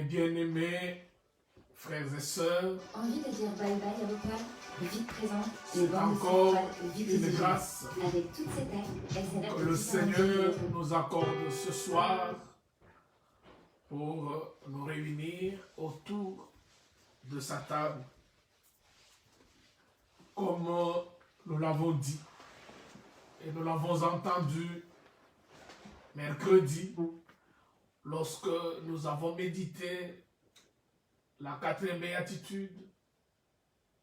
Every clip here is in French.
bien-aimés frères et sœurs, Envie de dire bye bye à l'opale, le vide présent, c'est les bandes encore centrales, le vide une visible. grâce Avec toutes ces terres, elles s'adaptent que le aux différentes Seigneur zones. nous accorde ce soir pour nous réunir autour de sa table. Comme nous l'avons dit et nous l'avons entendu mercredi, lorsque nous avons médité la 4e béatitude,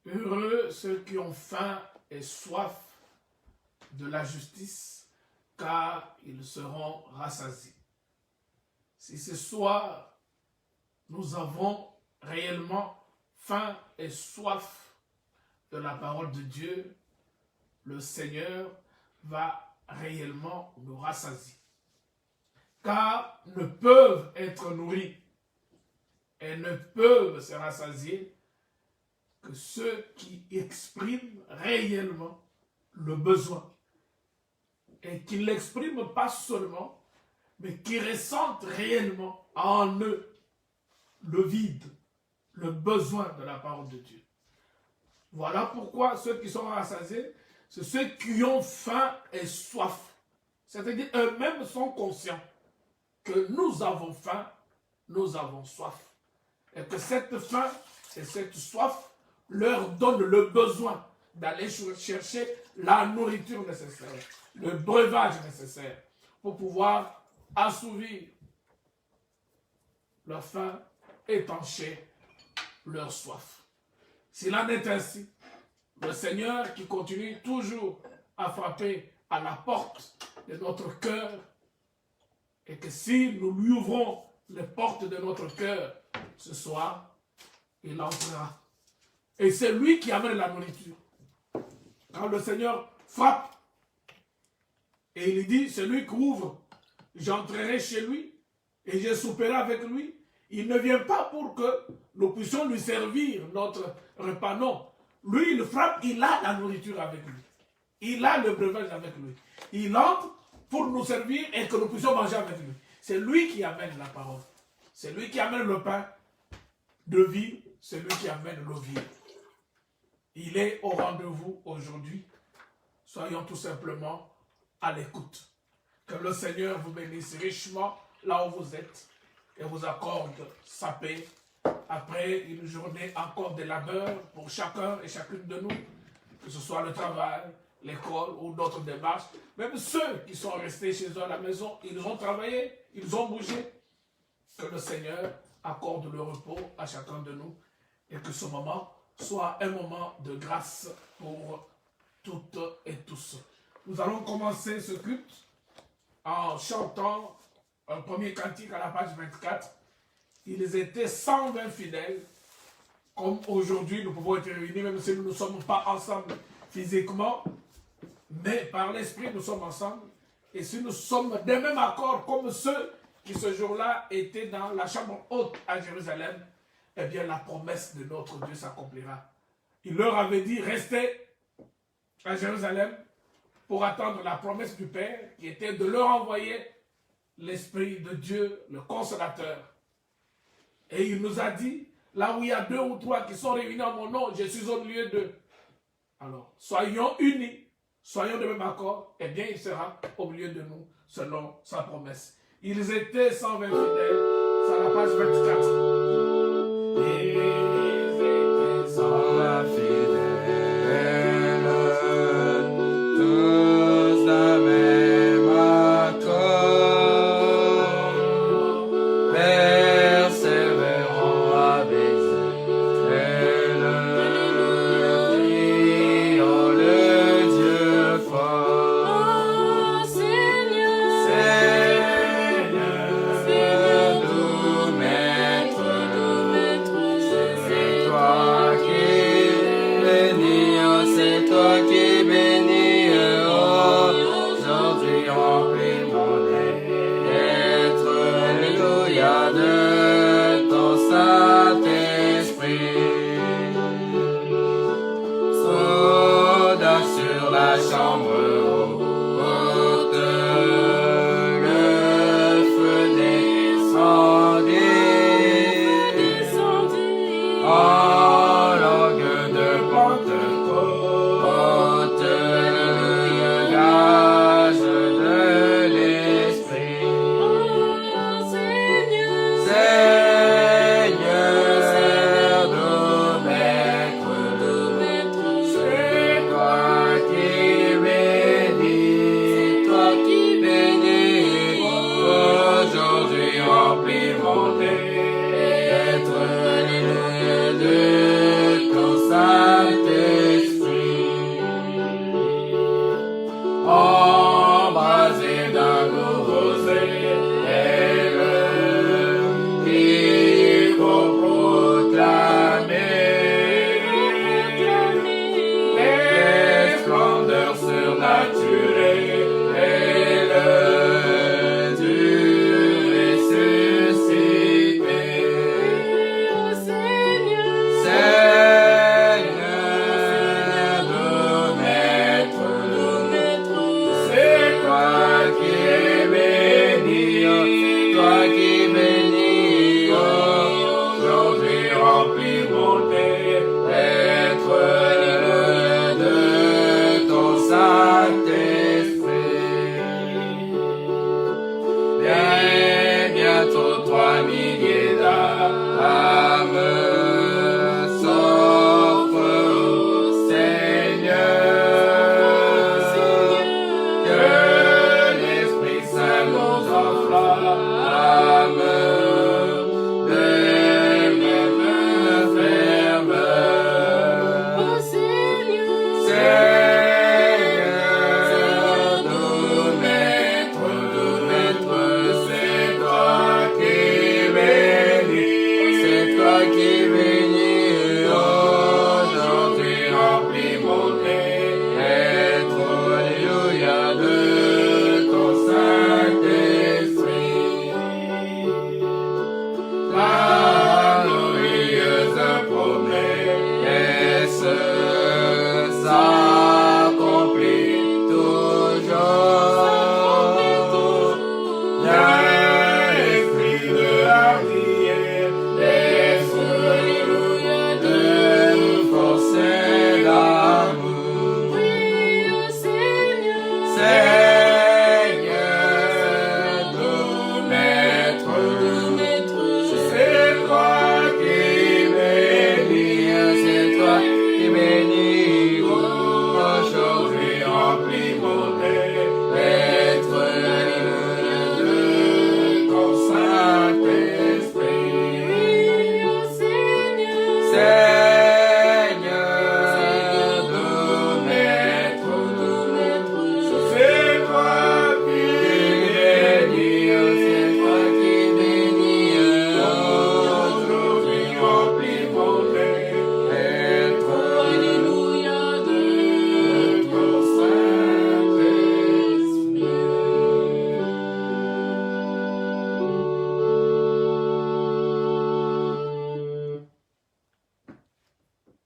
heureux ceux qui ont faim et soif de la justice, car ils seront rassasiés. Si ce soir, nous avons réellement faim et soif de la parole de Dieu, le Seigneur va réellement nous rassasier. Car ne peuvent être nourris et ne peuvent se rassasier que ceux qui expriment réellement le besoin. Et qui ne l'expriment pas seulement, mais qui ressentent réellement en eux le vide, le besoin de la parole de Dieu. Voilà pourquoi ceux qui sont rassasiés, c'est ceux qui ont faim et soif. C'est-à-dire eux-mêmes sont conscients que nous avons faim, nous avons soif. Et que cette faim et cette soif leur donnent le besoin d'aller chercher la nourriture nécessaire, le breuvage nécessaire pour pouvoir assouvir leur faim, étancher leur soif. S'il en est ainsi, le Seigneur qui continue toujours à frapper à la porte de notre cœur, et que si nous lui ouvrons les portes de notre cœur ce soir, il entrera. Et c'est lui qui amène la nourriture. Quand le Seigneur frappe, et il dit, celui qui ouvre, j'entrerai chez lui, et je souperai avec lui. Il ne vient pas pour que nous puissions lui servir notre repas, non. Lui, il frappe, il a la nourriture avec lui. Il a le breuvage avec lui. Il entre pour nous servir et que nous puissions manger avec lui. C'est lui qui amène la parole. C'est lui qui amène le pain de vie. C'est lui qui amène l'eau vive. Il est au rendez-vous aujourd'hui. Soyons tout simplement à l'écoute. Que le Seigneur vous bénisse richement là où vous êtes et vous accorde sa paix après une journée encore de labeur pour chacun et chacune de nous, que ce soit le travail, l'école ou d'autres démarches. Même ceux qui sont restés chez eux à la maison, ils ont travaillé, ils ont bougé. Que le Seigneur accorde le repos à chacun de nous et que ce moment soit un moment de grâce pour toutes et tous. Nous allons commencer ce culte en chantant un premier cantique à la page 24. Ils étaient 120 fidèles, comme aujourd'hui nous pouvons être réunis, même si nous ne sommes pas ensemble physiquement, mais par l'esprit nous sommes ensemble. Et si nous sommes des mêmes accords comme ceux qui ce jour-là étaient dans la chambre haute à Jérusalem, eh bien la promesse de notre Dieu s'accomplira. Il leur avait dit, restez à Jérusalem pour attendre la promesse du Père qui était de leur envoyer l'Esprit de Dieu, le Consolateur. Et il nous a dit, là où il y a 2 ou 3 qui sont réunis en mon nom, je suis au milieu d'eux. Alors, soyons unis, soyons de même accord, et bien il sera au milieu de nous, selon sa promesse. Ils étaient 120 fidèles, c'est à la page 24. Ils étaient 120 fidèles. Le feu descendait.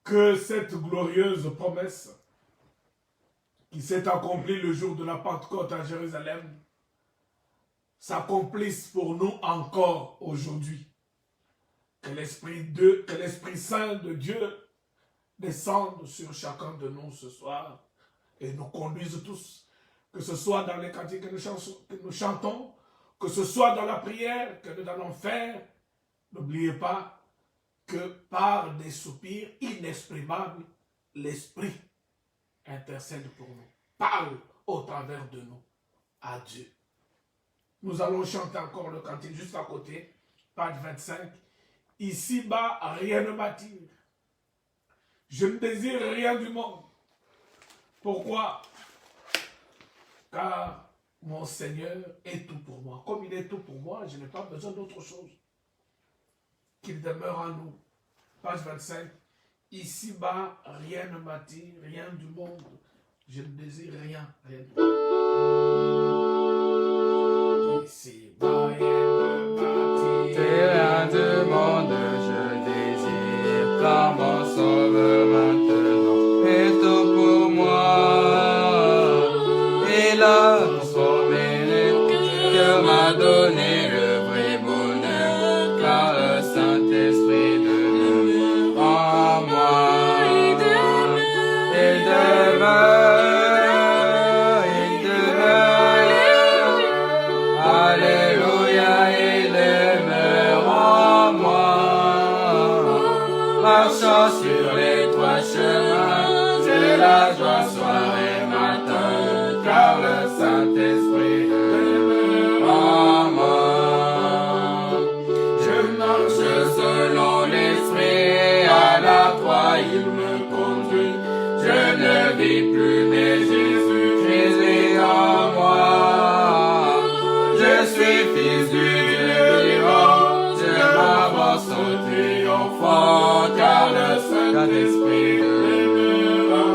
que cette glorieuse promesse qui s'est accomplie le jour de la Pentecôte à Jérusalem s'accomplisse pour nous encore aujourd'hui. Que l'Esprit Saint de Dieu descende sur chacun de nous ce soir et nous conduise tous, que ce soit dans les cantiques que nous chantons, que ce soit dans la prière que nous allons faire. N'oubliez pas que par des soupirs inexprimables, l'Esprit intercède pour nous, parle au travers de nous à Dieu. Nous allons chanter encore le cantique juste à côté, page 25. Ici-bas, rien ne m'attire. Je ne désire rien du monde. Pourquoi? Car mon Seigneur est tout pour moi. Comme il est tout pour moi, je n'ai pas besoin d'autre chose. Qu'il demeure en nous. Page 25. Ici-bas, rien ne m'attire, rien du monde. Je ne désire rien, rien du monde. Ici-bas, rien ne m'attire. Rien du monde, je désire, car mon Sauveur maintenant est tout pour moi. Il a transformé les cœurs, m'a donné le vrai bonheur, car le Saint-Esprit demeure en moi. Il demeure, alléluia, il demeure en moi. Marchant sur les trois chemins, j'ai la joie soir et matin, car le Saint-Esprit demeure en moi. Je marche selon l'Esprit, à la croix il me conduit. Je ne vis plus, mais Jésus en moi. Je suis fils du Dieu vivant, je m'avance au triomphant, car le Saint-Esprit demeure en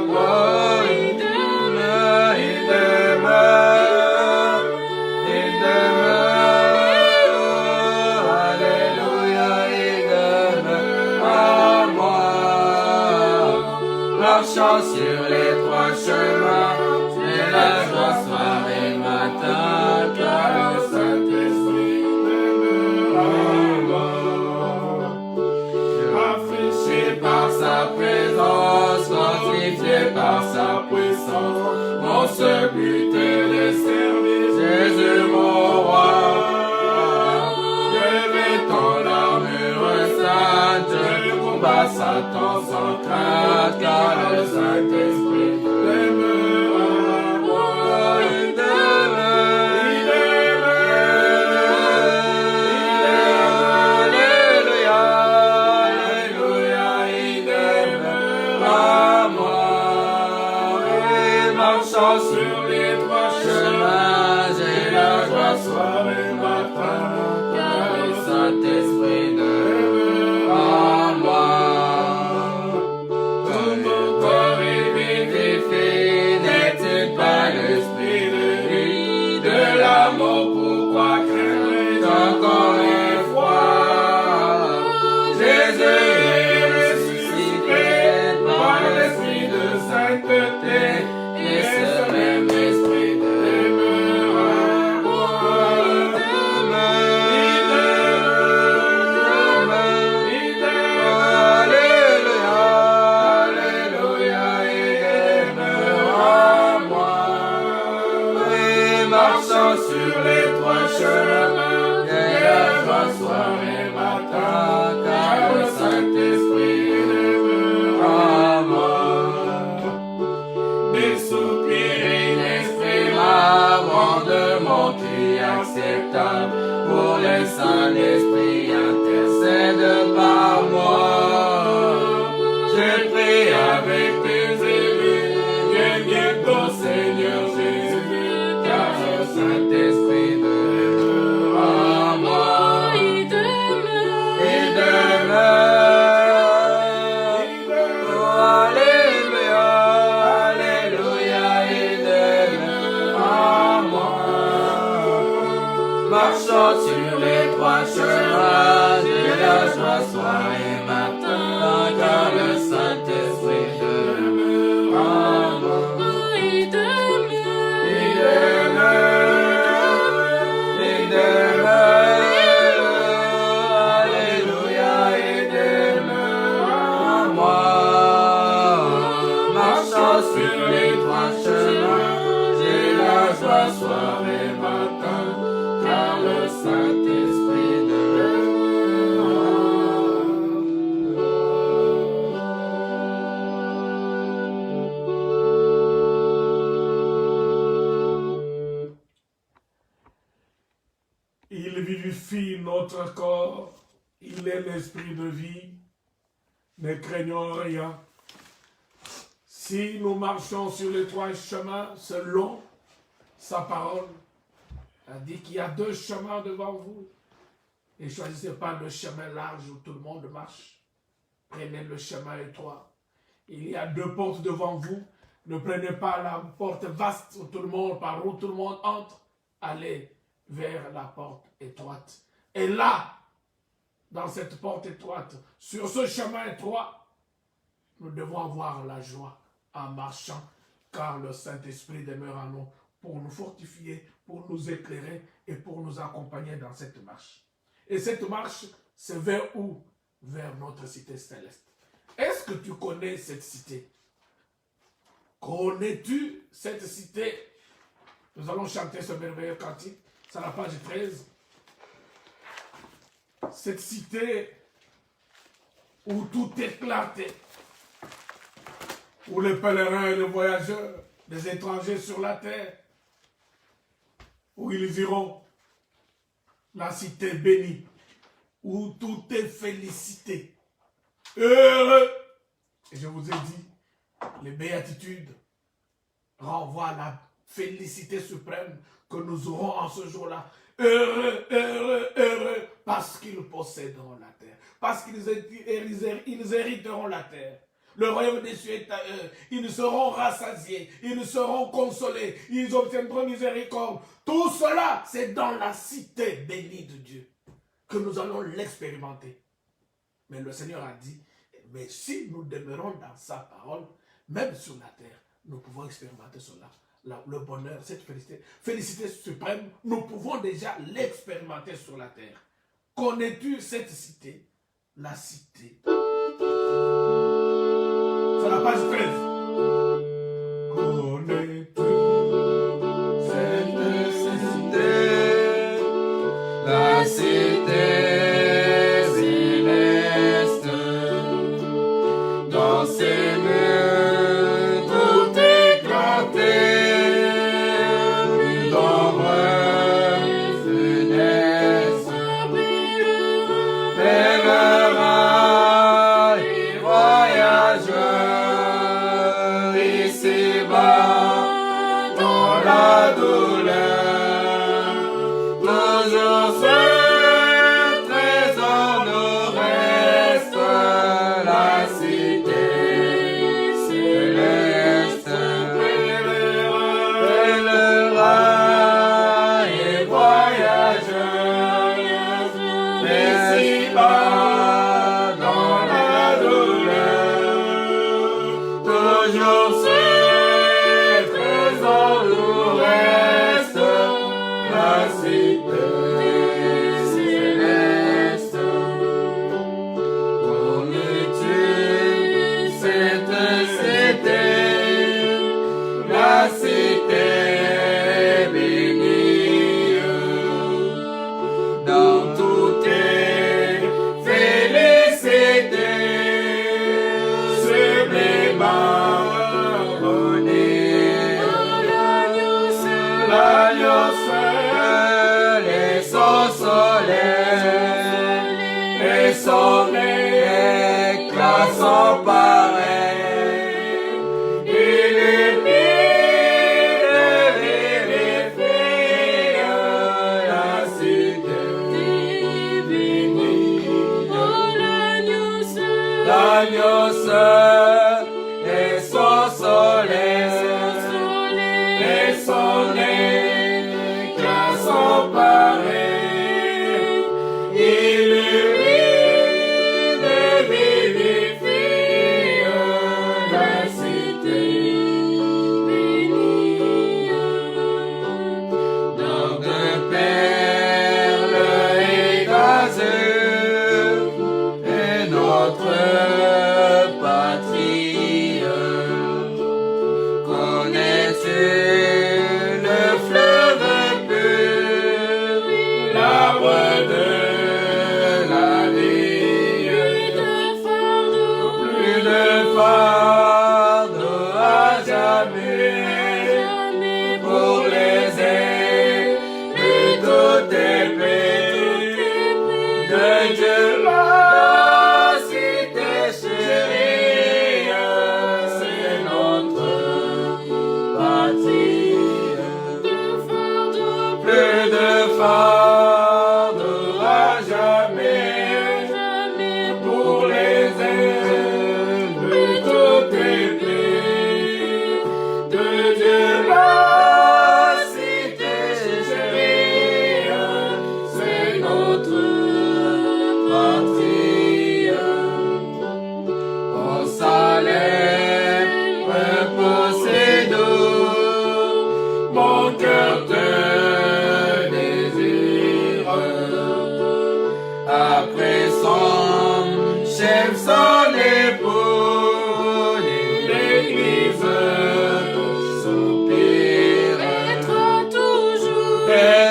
moi. Il demeure, il demeure, il demeure, alléluia, il demeure en moi. Marchant sur les trois chemins, j'ai la joie soir et matin, car le Saint-Esprit demeure en moi. Rafraîchi par sa présence, fortifié par sa puissance, mon seul but est de servir Jésus mon roi. Je vais ton armure sainte, je combats Satan sans crainte, car le Saint-Esprit demeure en moi. Il demeure, il demeure, alléluia, alléluia, il demeure en moi. Et marchant sur les trois chemins, j'ai la joie soir et matin, car le Saint-Esprit demeure en moi. Tout mon corps est vivifié Oui, notre corps, il est l'esprit de vie. Ne craignons rien. Si nous marchons sur les trois chemins selon sa parole, elle dit qu'il y a deux chemins devant vous. Ne choisissez pas le chemin large où tout le monde marche. Prenez le chemin étroit. Il y a deux portes devant vous. Ne prenez pas la porte vaste où tout le monde, par où tout le monde entre. Allez vers la porte étroite. Et là, dans cette porte étroite, sur ce chemin étroit, nous devons avoir la joie en marchant, car le Saint-Esprit demeure en nous pour nous fortifier, pour nous éclairer et pour nous accompagner dans cette marche. Et cette marche, c'est vers où? Vers notre cité céleste. Est-ce que tu connais cette cité? Connais-tu cette cité? Nous allons chanter ce merveilleux cantique. C'est la page 13. Cette cité où tout est clarté, où les pèlerins et les voyageurs, les étrangers sur la terre, où ils iront, la cité bénie, où tout est félicité. Heureux! Et je vous ai dit, les béatitudes renvoient à la félicité suprême que nous aurons en ce jour-là. Heureux, heureux, heureux, parce qu'ils posséderont la terre, parce qu'ils hériteront la terre. Le royaume des cieux est à eux. Ils seront rassasiés, ils seront consolés, ils obtiendront miséricorde. Tout cela, c'est dans la cité bénie de Dieu que nous allons l'expérimenter. Mais le Seigneur a dit, mais si nous demeurons dans sa parole, même sur la terre, nous pouvons expérimenter cela. Le bonheur, cette félicité suprême, nous pouvons déjà l'expérimenter sur la terre. Connais-tu cette cité? La cité. C'est la page 13. Connais-tu cette cité, la cité céleste, dans ses murs tout éclaté, plus d'ombre funeste, pèlerins et voyageurs, ici-bas, dans la douleur, toujours ce trésor nous reste, la cité céleste, pèlerins et voyageurs, ici-bas, dans la douleur, toujours ce trésor nous reste, la cité céleste. Connais-tu cette cité, la cité bénie, dans toutes tes félicités, sublimes bonnet, l'agneau seul et son soleil, et son éclat sans pareil, illumine et vérifie la cité bénie, l'agneau seul et son soleil, et son éclat sans pareil, illumine et vivifie la cité bénie, d'or de perles et d'azur, et notre patrie. Connais-tu le fleuve pur, l'arbre de Dieu, la cité chérie, c'est notre patrie. Plus de fardeau à jamais, pour les ailes de tout épée, de Dieu la cité chérie, c'est notre patrie. Au salaire, repose doux, mon cœur te désire. Après son chef, son époux, l'église soupire. Être toujours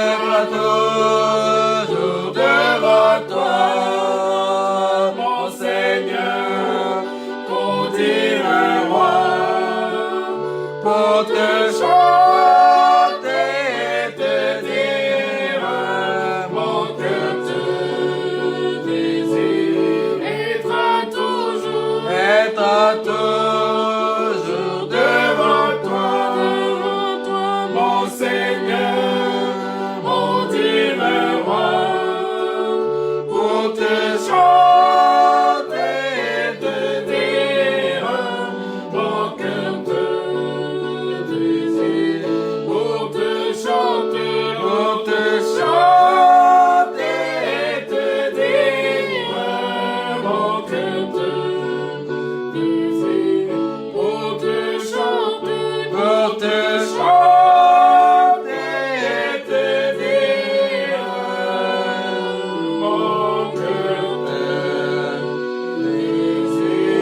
devant toi, mon Seigneur, pour dire un roi, pour te chanter et te dire, mon cœur te désire. Être toujours devant toi, mon Seigneur, mon divin roi, pour te chanter et te dire, mon cœur te désire. Pour te chanter et te dire, mon cœur te désire. Pour te chanter et te dire, mon cœur te désire.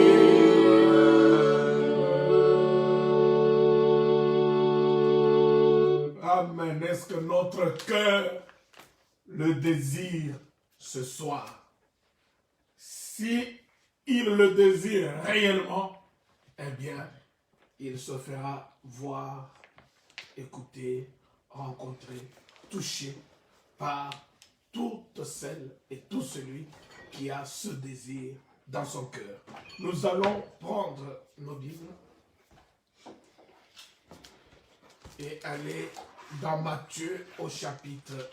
Amen. Est-ce que notre cœur le désire ce soir? Si il le désire réellement, eh bien, il se fera voir, écouter, rencontrer, toucher par toute celle et tout celui qui a ce désir dans son cœur. Nous allons prendre nos Bibles et aller dans Matthieu au chapitre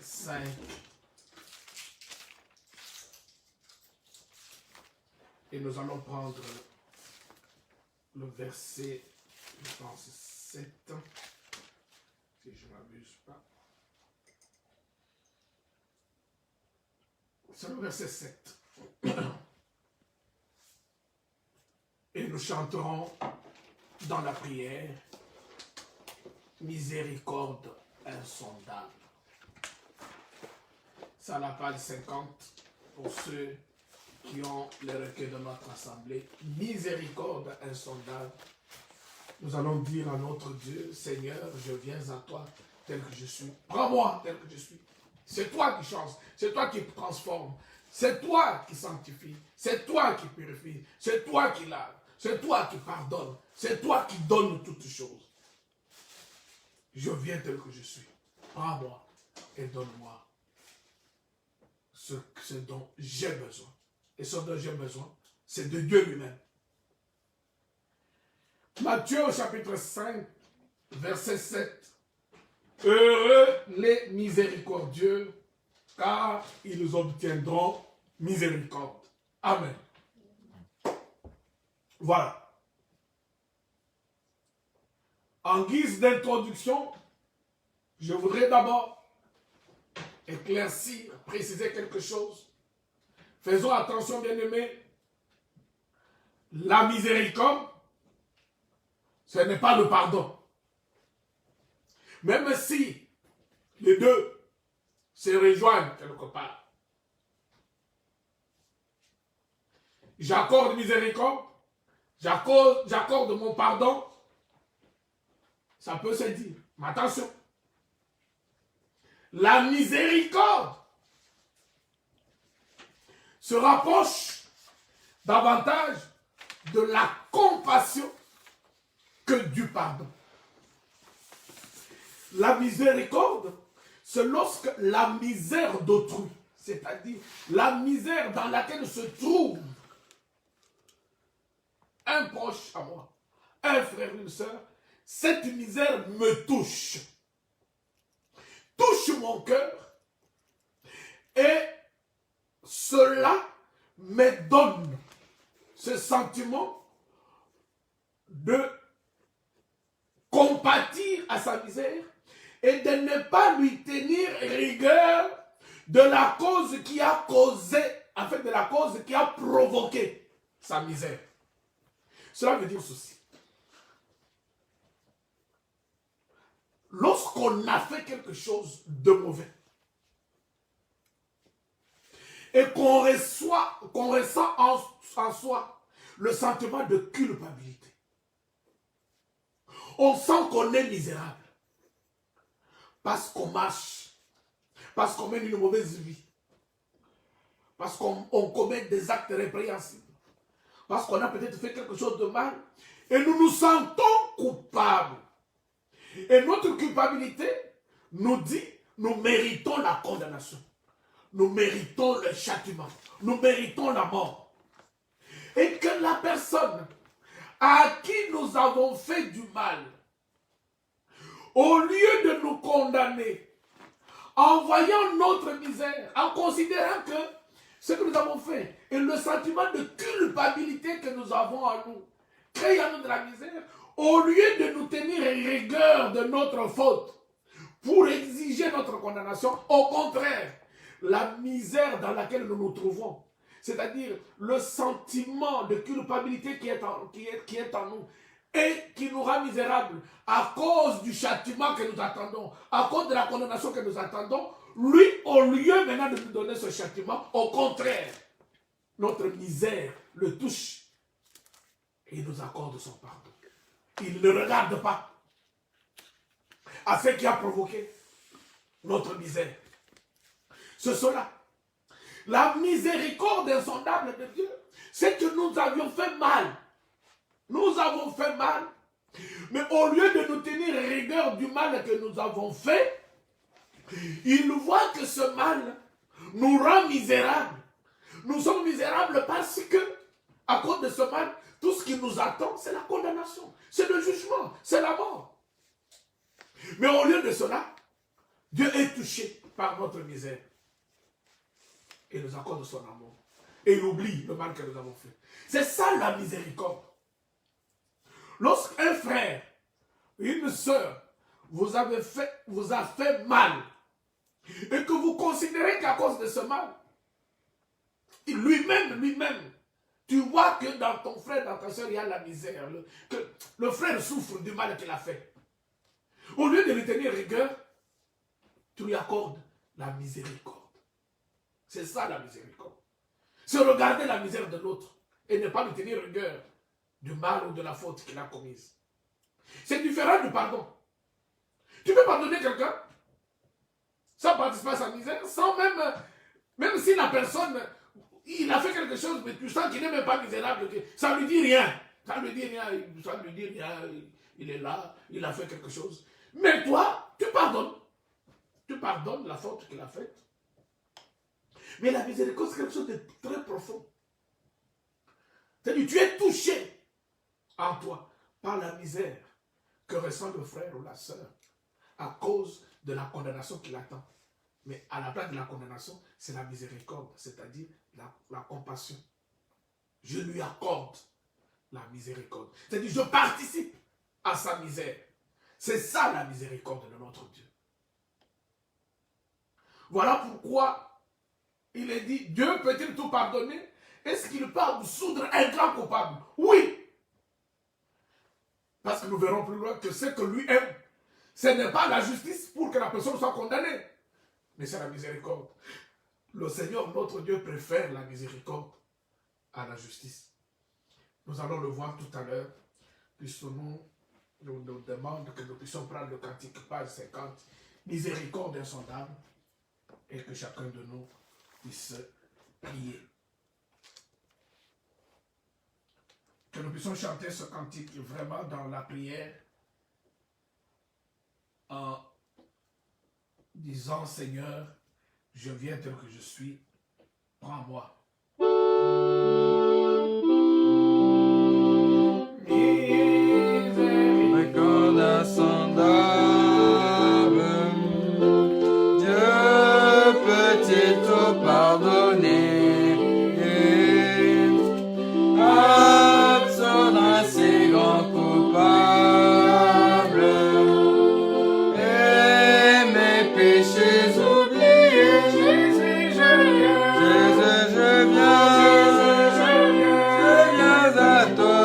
5. Et nous allons prendre le verset, je pense, 7, si je ne m'abuse pas. C'est le verset 7. Et nous chanterons dans la prière, miséricorde insondable. C'est à la page 50 pour ceux qui ont les recueils de notre assemblée. Miséricorde insondable. Nous allons dire à notre Dieu, Seigneur, je viens à toi tel que je suis. Prends-moi tel que je suis. C'est toi qui changes, c'est toi qui transforme, c'est toi qui sanctifie, c'est toi qui purifie, c'est toi qui lave, c'est toi qui pardonne, c'est toi qui donne toutes choses. Je viens tel que je suis. Prends-moi et donne-moi ce dont j'ai besoin. Et ce dont j'ai besoin, c'est de Dieu lui-même. Matthieu au chapitre 5, verset 7. Heureux les miséricordieux, car ils obtiendront miséricorde. Amen. Voilà. En guise d'introduction, je voudrais d'abord éclaircir, préciser quelque chose. Faisons attention, bien-aimés. La miséricorde, ce n'est pas le pardon. Même si les deux se rejoignent quelque part. J'accorde miséricorde, j'accorde mon pardon, ça peut se dire. Mais attention, la miséricorde se rapproche davantage de la compassion que du pardon. La miséricorde, c'est lorsque la misère d'autrui, c'est-à-dire la misère dans laquelle se trouve un proche à moi, un frère, une soeur, cette misère me touche mon cœur, et cela me donne ce sentiment de compatir à sa misère et de ne pas lui tenir rigueur de la cause qui a causé, en fait de la cause qui a provoqué sa misère. Cela veut dire ceci. Lorsqu'on a fait quelque chose de mauvais et qu'on ressent en soi le sentiment de culpabilité, on sent qu'on est misérable parce qu'on marche, parce qu'on mène une mauvaise vie, parce qu'on commet des actes répréhensibles, parce qu'on a peut-être fait quelque chose de mal et nous nous sentons coupables. Et notre culpabilité nous dit, nous méritons la condamnation. Nous méritons le châtiment. Nous méritons la mort. Et que la personne à qui nous avons fait du mal, au lieu de nous condamner, en voyant notre misère, en considérant que ce que nous avons fait et le sentiment de culpabilité que nous avons en nous, crée en nous de la misère, au lieu de nous tenir rigueur de notre faute pour exiger notre condamnation, au contraire, la misère dans laquelle nous nous trouvons, c'est-à-dire le sentiment de culpabilité qui est en nous et qui nous rend misérables à cause du châtiment que nous attendons, à cause de la condamnation que nous attendons, lui, au lieu maintenant de nous donner ce châtiment, au contraire, notre misère le touche et il nous accorde son pardon. Il ne regarde pas à ce qui a provoqué notre misère. C'est cela. La miséricorde insondable de Dieu, c'est que nous avions fait mal. Nous avons fait mal. Mais au lieu de nous tenir rigueur du mal que nous avons fait, il voit que ce mal nous rend misérables. Nous sommes misérables parce que, à cause de ce mal, tout ce qui nous attend, c'est la condamnation, c'est le jugement, c'est la mort. Mais au lieu de cela, Dieu est touché par notre misère. Et nous accorde son amour. Et il oublie le mal que nous avons fait. C'est ça la miséricorde. Lorsqu'un frère, une sœur, vous a fait mal, et que vous considérez qu'à cause de ce mal, lui-même, tu vois que dans ton frère, dans ta soeur, il y a la misère, que le frère souffre du mal qu'il a fait. Au lieu de lui tenir rigueur, tu lui accordes la miséricorde. C'est ça la miséricorde. C'est regarder la misère de l'autre et ne pas lui tenir rigueur du mal ou de la faute qu'il a commise. C'est différent du pardon. Tu peux pardonner quelqu'un sans participer à sa misère, sans même si la personne, il a fait quelque chose, mais tu sens qu'il n'est même pas misérable, ça ne lui dit rien. Ça ne lui dit rien, il est là, il a fait quelque chose. Mais toi, tu pardonnes. Tu pardonnes la faute qu'il a faite. Mais la miséricorde, c'est quelque chose de très profond. C'est-à-dire, tu es touché en toi par la misère que ressent le frère ou la sœur à cause de la condamnation qu'il attend. Mais à la place de la condamnation, c'est la miséricorde, c'est-à-dire la compassion. Je lui accorde la miséricorde. C'est-à-dire, je participe à sa misère. C'est ça la miséricorde de notre Dieu. Voilà pourquoi il est dit, Dieu peut-il tout pardonner? Est-ce qu'il peut absoudre un grand coupable? Oui. Parce que nous verrons plus loin que ce que lui aime, ce n'est pas la justice pour que la personne soit condamnée, mais c'est la miséricorde. Le Seigneur, notre Dieu, préfère la miséricorde à la justice. Nous allons le voir tout à l'heure, puisque nous demandons que nous puissions prendre le cantique, page 50, miséricorde insondable, et que chacun de nous puisse prier. Que nous puissions chanter ce cantique vraiment dans la prière en disant, Seigneur, je viens tel que je suis, prends-moi. Dieu peut-il tout pardonner? Absoudre ses grands coupables et mes péchés oubliés. Jésus, je viens. Jésus, je viens. Je viens à toi,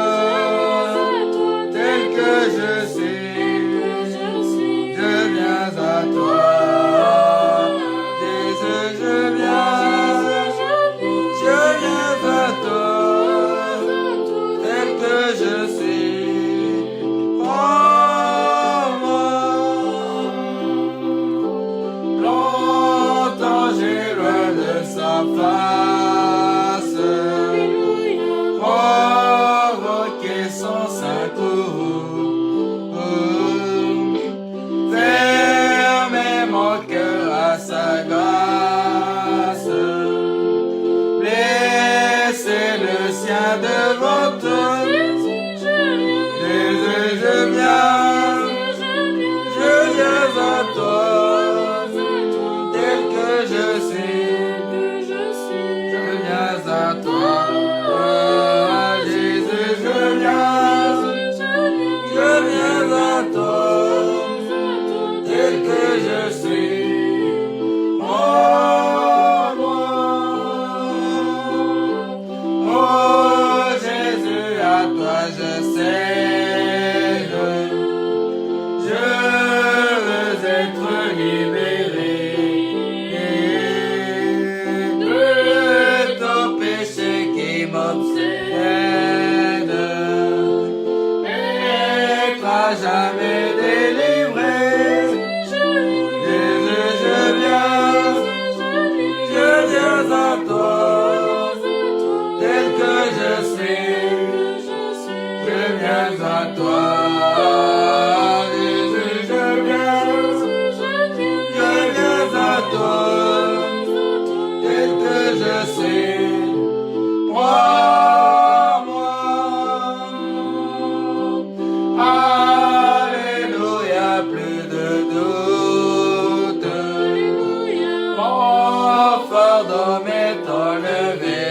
tel que je suis. Je viens à toi. Jésus, je viens. Je viens à toi, tel que je suis. Prends-moi. Longtemps j'ai loin de sa face, provoqué son saint courroux. Fermez mon cœur à sa grâce, laissez le sien devant toi. Jésus, je viens à toi, tel que je suis. Je viens à toi. Jésus, je viens à toi, tel que je suis. Prends-moi. Oh Jésus, à toi je cède. Je veux être libéré de ton péché qui m'obsède, être à jamais délivré. Jésus, je viens à toi, tel que je suis. Je viens à toi. Jésus, je viens à toi, tel que je suis. Prends-moi. Alléluia, plus de doute. Mon fardeau m'est enlevé.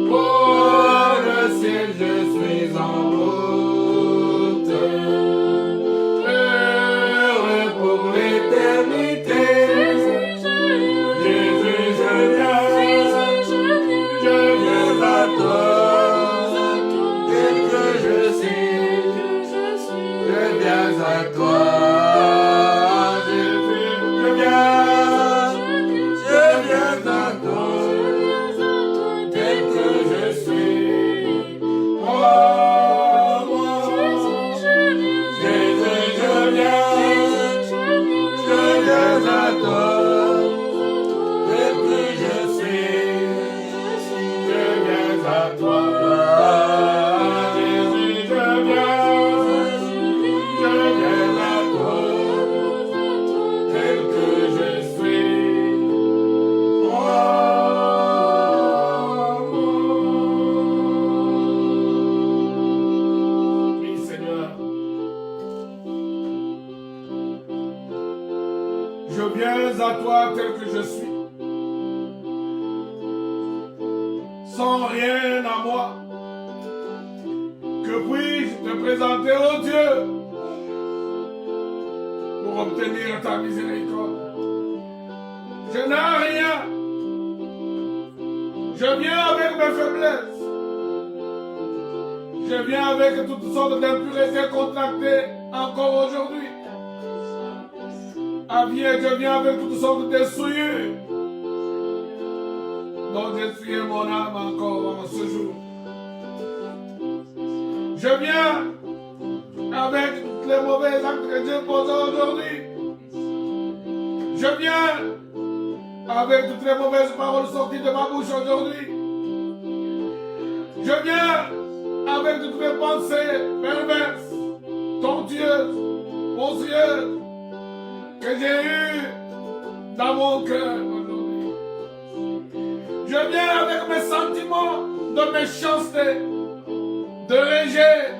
Pour le ciel, je suis en route, heureux pour l'éternité. Jésus, je viens à toi, tel que je suis. Je viens à toi. Jésus, je viens à toi, tel que je suis. Prends-moi. Jésus, je viens à toi, tel que je suis. Je viens à toi. Jésus, je viens à toi, tel que je suis. Oui, Seigneur. Je viens à toi tel que je suis. Sans rien à moi. Que puis-je te présenter, oh Dieu, pour obtenir ta miséricorde? Je n'ai rien. Je viens avec mes faiblesses. Je viens avec toutes sortes d'impuretés contractées encore aujourd'hui. Je viens avec toutes sortes de souillures dont j'ai souillé mon âme encore en ce jour. Je viens avec toutes les mauvais actes que j'ai posés aujourd'hui. Je viens avec toutes les mauvaises paroles sorties de ma bouche aujourd'hui. Je viens avec toutes les pensées perverses, tortueuses, monstrueuses que j'ai eues dans mon cœur aujourd'hui. Je viens avec mes sentiments de méchanceté, de rejet,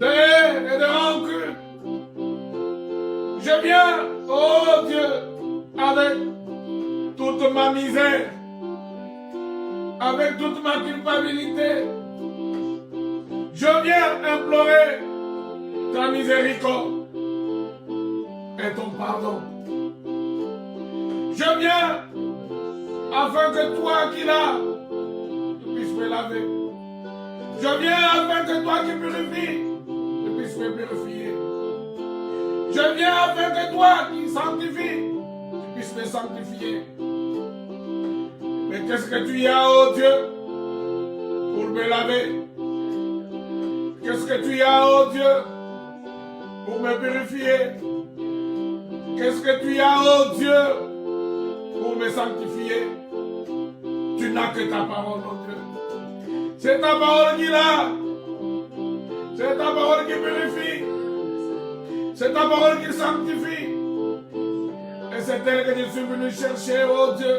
de haine et de rancune. Je viens, oh Dieu, avec toute ma misère, avec toute ma culpabilité. Je viens implorer ta miséricorde et ton pardon. Je viens afin que toi qui l'as, tu puisses me laver. Je viens afin que toi qui purifies, tu puisses me purifier. Je viens afin que toi qui sanctifies, tu puisses me sanctifier. Mais qu'est-ce que tu y as, oh Dieu, pour me laver? Qu'est-ce que tu y as, oh Dieu, pour me purifier? Qu'est-ce que tu y as, oh Dieu, pour me sanctifier? Tu n'as que ta parole, oh Dieu. C'est ta parole qui l'a. C'est ta parole qui purifie. C'est ta parole qui sanctifie. Et c'est elle que je suis venu chercher, oh Dieu.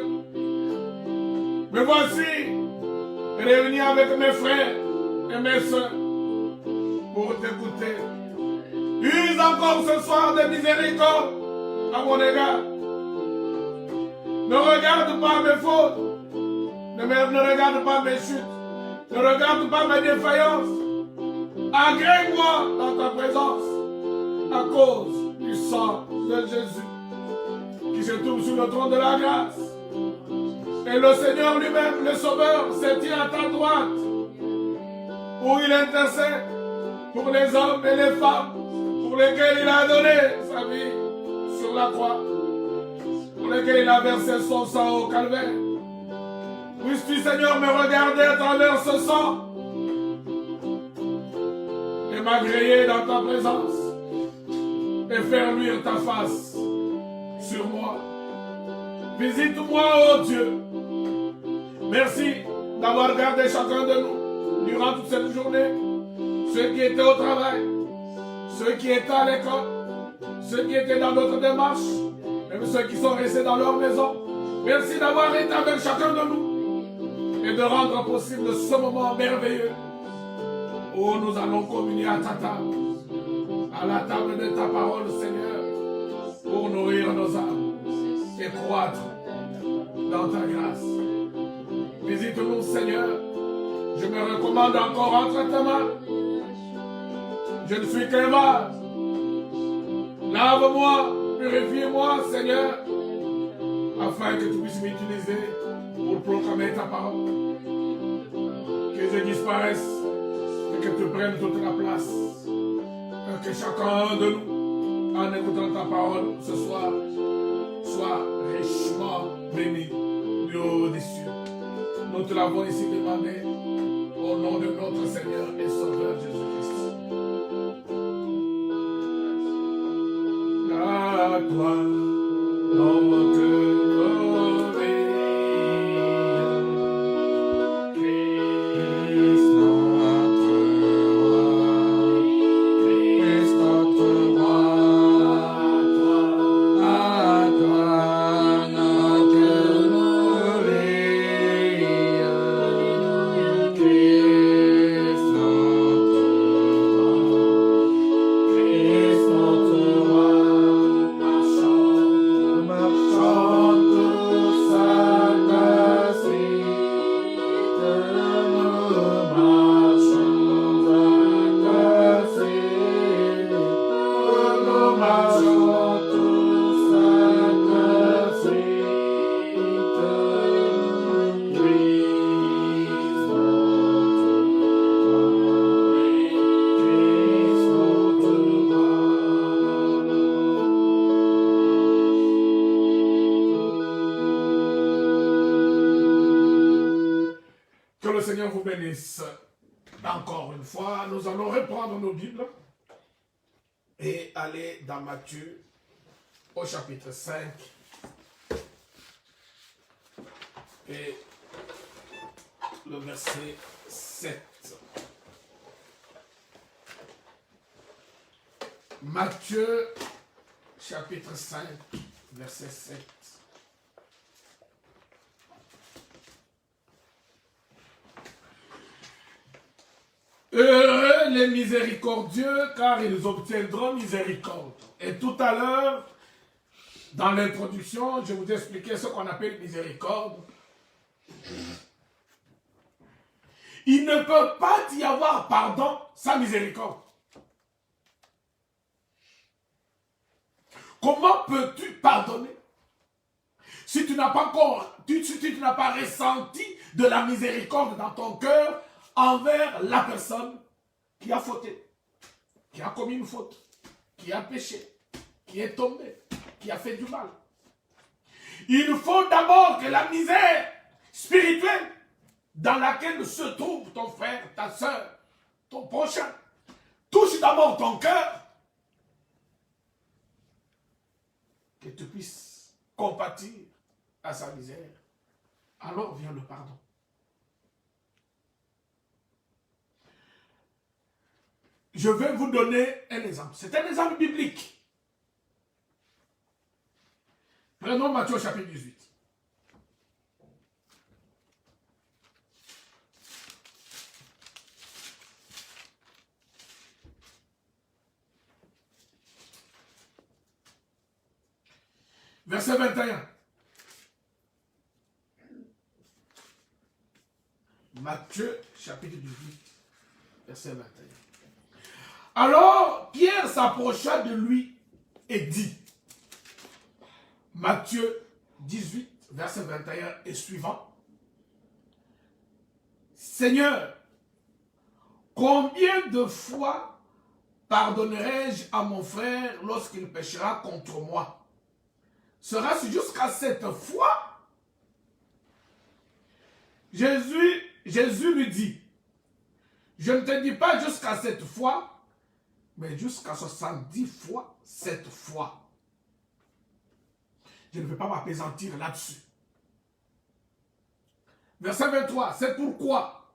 Me voici réunis avec mes frères et mes soeurs pour t'écouter. Use encore ce soir de miséricorde à mon égard. Ne regarde pas mes fautes. Ne regarde pas mes chutes. Ne regarde pas mes défaillances. Agrée-moi dans ta présence à cause du sang de Jésus qui se trouve sur le trône de la grâce. Et le Seigneur lui-même, le Sauveur, se tient à ta droite où il intercède pour les hommes et les femmes pour lesquels il a donné sa vie sur la croix, pour lesquels il a versé son sang au calvaire. Puisses-tu, Seigneur, me regarder à travers ce sang et m'agréer dans ta présence et faire luire ta face sur moi. Visite-moi, oh Dieu. Merci d'avoir gardé chacun de nous durant toute cette journée. Ceux qui étaient au travail, ceux qui étaient à l'école, ceux qui étaient dans notre démarche, même ceux qui sont restés dans leur maison. Merci d'avoir été avec chacun de nous et de rendre possible ce moment merveilleux où nous allons communier à ta table, à la table de ta parole, Seigneur, pour nourrir nos âmes et croître dans ta grâce. Visite-nous, Seigneur. Je me recommande encore entre tes mains. Je ne suis qu'un vase. Lave-moi, purifie-moi, Seigneur, afin que tu puisses m'utiliser pour proclamer ta parole. Que je disparaisse et que tu prennes toute la place. Que chacun de nous, en écoutant ta parole ce soir, soit richement béni du haut des cieux. Nous te l'avons ici demandé au nom de notre Seigneur et Sauveur Jésus-Christ. À toi, notre glorieux Christ, notre roi, Christ notre roi, à toi, notre glorieux Christ, notre roi. Que le Seigneur vous bénisse. Encore une fois, nous allons reprendre nos Bibles et aller dans Matthieu au chapitre 5 et le verset 7. Matthieu chapitre 5, verset 7. les miséricordieux, car ils obtiendront miséricorde. Et tout à l'heure, dans l'introduction, je vous ai expliqué ce qu'on appelle miséricorde. Il ne peut pas y avoir pardon sans miséricorde. Comment peux-tu pardonner si tu n'as pas encore, si tu n'as pas ressenti de la miséricorde dans ton cœur envers la personne qui a fauté, qui a commis une faute, qui a péché, qui est tombé, qui a fait du mal. Il faut d'abord que la misère spirituelle dans laquelle se trouve ton frère, ta soeur, ton prochain, touche d'abord ton cœur, que tu puisses compatir à sa misère. Alors vient le pardon. Je vais vous donner un exemple. C'est un exemple biblique. Prenons Matthieu chapitre 18. Verset 21. Matthieu chapitre 18, verset 21. Alors Pierre s'approcha de lui et dit, Matthieu 18, verset 21 et suivant, Seigneur, combien de fois pardonnerai-je à mon frère lorsqu'il péchera contre moi? Sera-ce jusqu'à cette fois? Jésus lui dit, je ne te dis pas jusqu'à cette fois, mais jusqu'à 70 fois cette fois. Je ne vais pas m'appesantir là-dessus. Verset 23, c'est pourquoi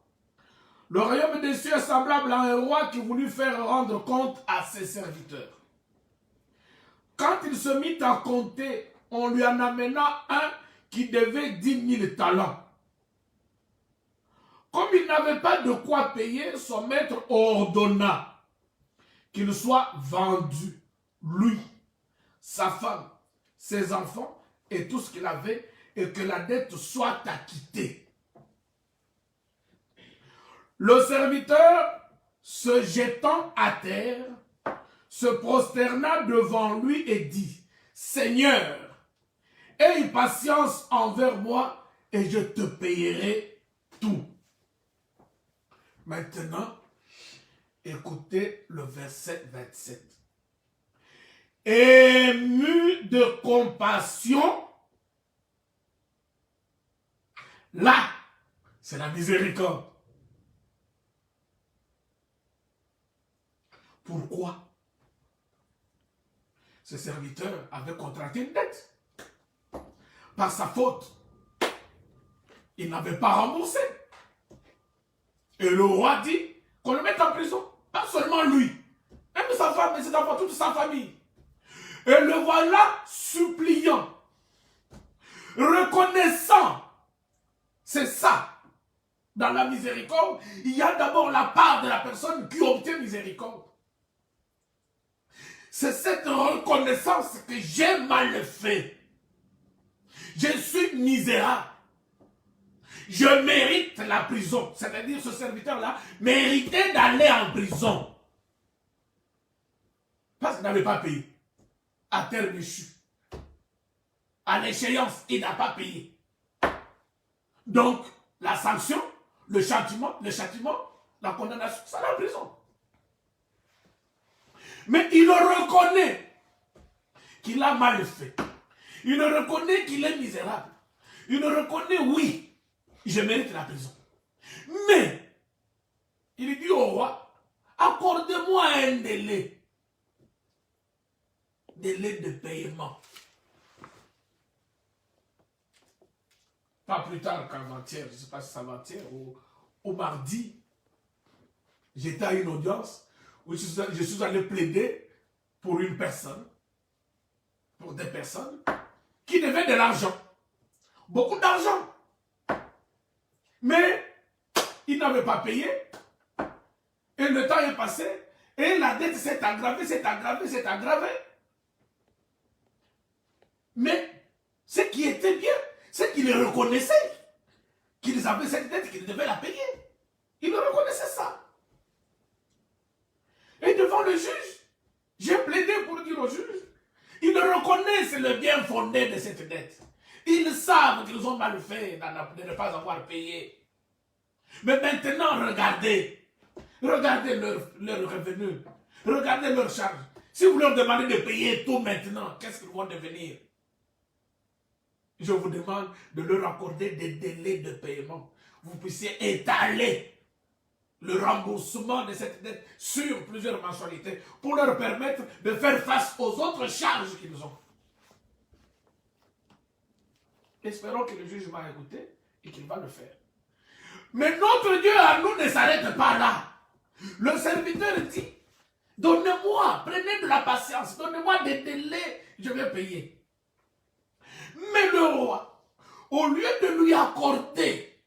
le royaume des cieux est semblable à un roi qui voulut faire rendre compte à ses serviteurs. Quand il se mit à compter, on lui en amena un qui devait 10 000 talents. Comme il n'avait pas de quoi payer, son maître ordonna qu'il soit vendu, lui, sa femme, ses enfants et tout ce qu'il avait, et que la dette soit acquittée. Le serviteur, se jetant à terre, se prosterna devant lui et dit, Seigneur, aie patience envers moi et je te payerai tout. Maintenant, écoutez le verset 27. Ému de compassion, là, c'est la miséricorde. Pourquoi? Ce serviteur avait contracté une dette. Par sa faute, il n'avait pas remboursé. Et le roi dit qu'on le mette en prison. Pas seulement lui, même sa femme et ses enfants, toute sa famille. Et le voilà suppliant, reconnaissant. C'est ça. Dans la miséricorde, il y a d'abord la part de la personne qui obtient miséricorde. C'est cette reconnaissance que j'ai mal fait. Je suis misérable. Je mérite la prison. C'est-à-dire ce serviteur-là méritait d'aller en prison. Parce qu'il n'avait pas payé. À terre échue. À l'échéance, il n'a pas payé. Donc, la sanction, le châtiment, la condamnation, c'est la prison. Mais il reconnaît qu'il a mal fait. Il reconnaît qu'il est misérable. Il reconnaît, oui, je mérite la prison. Mais, il dit au roi, accordez-moi un délai. Délai de paiement. Pas plus tard qu'avant-hier, je ne sais pas si c'est avant-hier ou au mardi, j'étais à une audience où je suis allé plaider pour une personne, pour des personnes qui devaient de l'argent. Beaucoup d'argent. Mais ils n'avaient pas payé. Et Et le temps est passé, et la dette s'est aggravée, s'est aggravée, s'est aggravée. Mais ce qui était bien, c'est qu'ils reconnaissaient qu'ils avaient cette dette, qu'ils devaient la payer. Ils reconnaissaient ça. Et devant le juge, j'ai plaidé pour dire au juge, ils reconnaissent le bien fondé de cette dette. Ils savent qu'ils ont mal fait de ne pas avoir payé. Mais maintenant, regardez leur revenu, regardez leur charge. Si vous leur demandez de payer tout maintenant, qu'est-ce qu'ils vont devenir? Je vous demande de leur accorder des délais de paiement. Vous puissiez étaler le remboursement de cette dette sur plusieurs mensualités pour leur permettre de faire face aux autres charges qu'ils ont. Espérons que le juge va écouter et qu'il va le faire. Mais notre Dieu à nous ne s'arrête pas là. Le serviteur dit, donnez-moi, prenez de la patience, donnez-moi des délais, je vais payer. Mais le roi, au lieu de lui accorder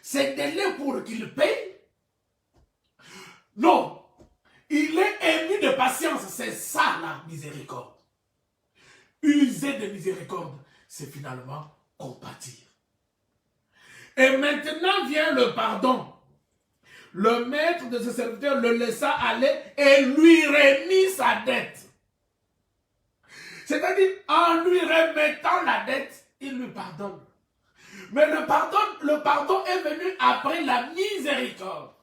ces délais pour qu'il paye, non, il est ému de patience, c'est ça la miséricorde. User de miséricorde, c'est finalement compatir. Et maintenant vient le pardon. Le maître de ce serviteur le laissa aller et lui remit sa dette. C'est-à-dire, en lui remettant la dette, il lui pardonne. Mais le pardon est venu après la miséricorde.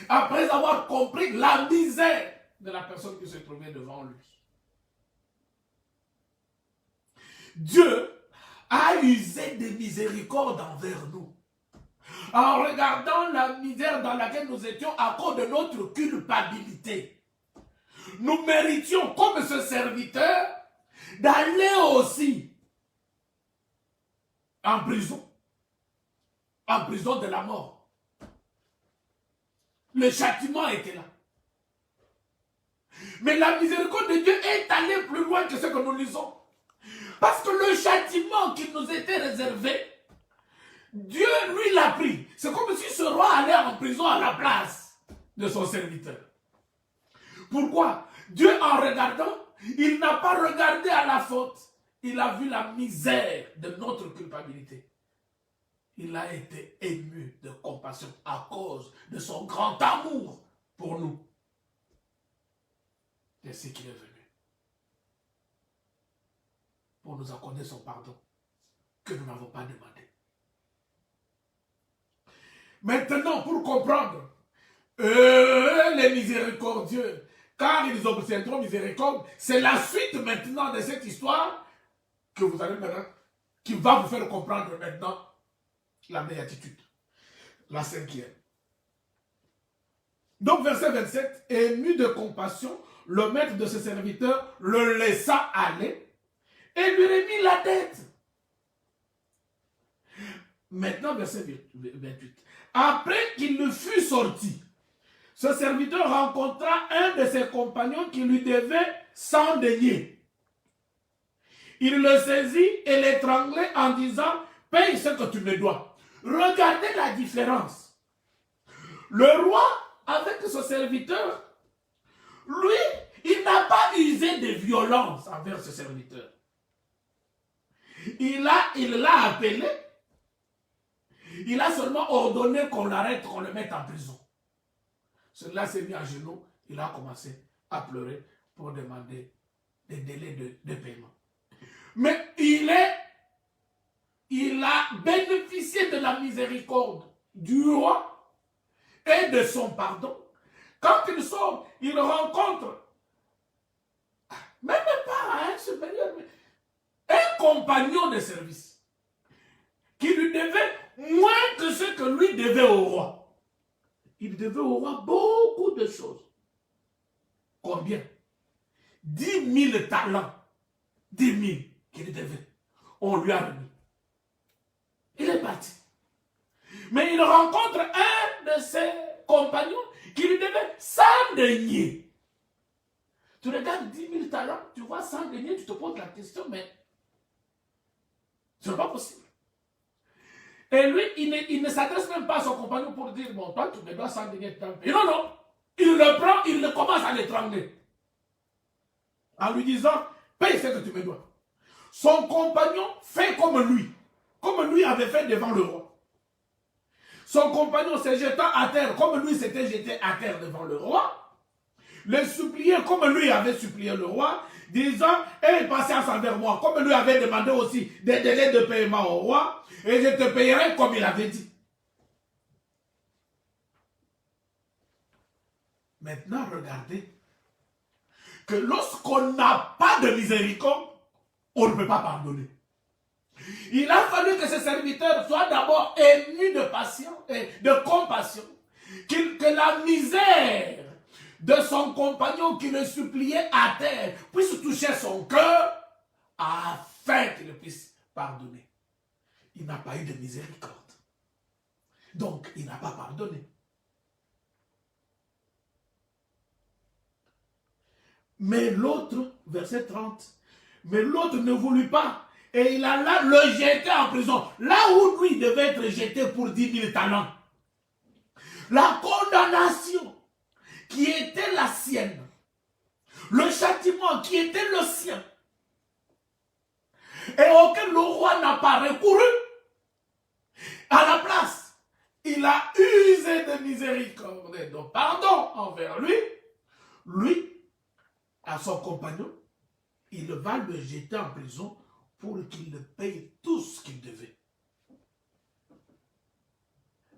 Après avoir compris la misère de la personne qui se trouvait devant lui. Dieu a usé de miséricorde envers nous. En regardant la misère dans laquelle nous étions à cause de notre culpabilité. Nous méritions, comme ce serviteur, d'aller aussi en prison de la mort. Le châtiment était là. Mais la miséricorde de Dieu est allée plus loin que ce que nous lisons. Parce que le châtiment qui nous était réservé, Dieu, lui, l'a pris. C'est comme si ce roi allait en prison à la place de son serviteur. Pourquoi? Dieu, en regardant, il n'a pas regardé à la faute. Il a vu la misère de notre culpabilité. Il a été ému de compassion à cause de son grand amour pour nous. C'est ce qu'il est venu. Pour nous accorder son pardon que nous n'avons pas demandé. Maintenant, pour comprendre, les miséricordieux, car ils obtiendront miséricorde, c'est la suite maintenant de cette histoire que vous allez maintenant, qui va vous faire comprendre maintenant la béatitude, la 5e. Donc, verset 27, ému de compassion, le maître de ses serviteurs le laissa aller et lui remit la dette. Maintenant, verset 28. Après qu'il ne fut sorti, ce serviteur rencontra un de ses compagnons qui lui devait 100 deniers. Il le saisit et l'étranglait en disant, paye ce que tu me dois. Regardez la différence. Le roi, avec ce serviteur, lui, il n'a pas usé de violence envers ce serviteur. Il l'a appelé. Il a seulement ordonné qu'on l'arrête, qu'on le mette en prison. Celui-là s'est mis à genoux, il a commencé à pleurer pour demander des délais de paiement. Mais il a bénéficié de la miséricorde du roi et de son pardon. Quand il sort, il rencontre, même pas un supérieur, mais un compagnon de service qui lui devait moins que ce que lui devait au roi. Il devait au roi beaucoup de choses. Combien? 10 000 talents. 10 000 qu'il devait. On lui a remis. Il est parti. Mais il rencontre un de ses compagnons qui lui devait 100 deniers. Tu regardes 10 000 talents, tu vois 100 deniers, tu te poses la question, mais ce n'est pas possible. Et lui, il ne s'adresse même pas à son compagnon pour dire, bon, toi, tu me dois 100 deniers de temps. Et non, non. il le prend, il le commence à l'étrangler. En lui disant, paye ce que tu me dois. Son compagnon fait comme lui avait fait devant le roi. Son compagnon se jetant à terre, comme lui s'était jeté à terre devant le roi, le supplier comme lui avait supplié le roi, disant, aie patience envers moi, comme lui avait demandé aussi des délais de paiement au roi, et je te payerai comme il avait dit. Maintenant, regardez que lorsqu'on n'a pas de miséricorde, on ne peut pas pardonner. Il a fallu que ce serviteur soit d'abord ému de patience et de compassion, que la misère de son compagnon qui le suppliait à terre puisse toucher son cœur afin qu'il puisse pardonner. Il n'a pas eu de miséricorde. Donc, il n'a pas pardonné. Mais l'autre, verset 30, mais l'autre ne voulut pas. Et il alla le jeter en prison. Là où lui devait être jeté pour 10 000 talents. La condamnation qui était la sienne. Le châtiment qui était le sien. Et auquel le roi n'a pas recouru. À la place, il a usé de miséricorde et de pardon envers lui. Lui, à son compagnon, il va le jeter en prison pour qu'il le paye tout ce qu'il devait.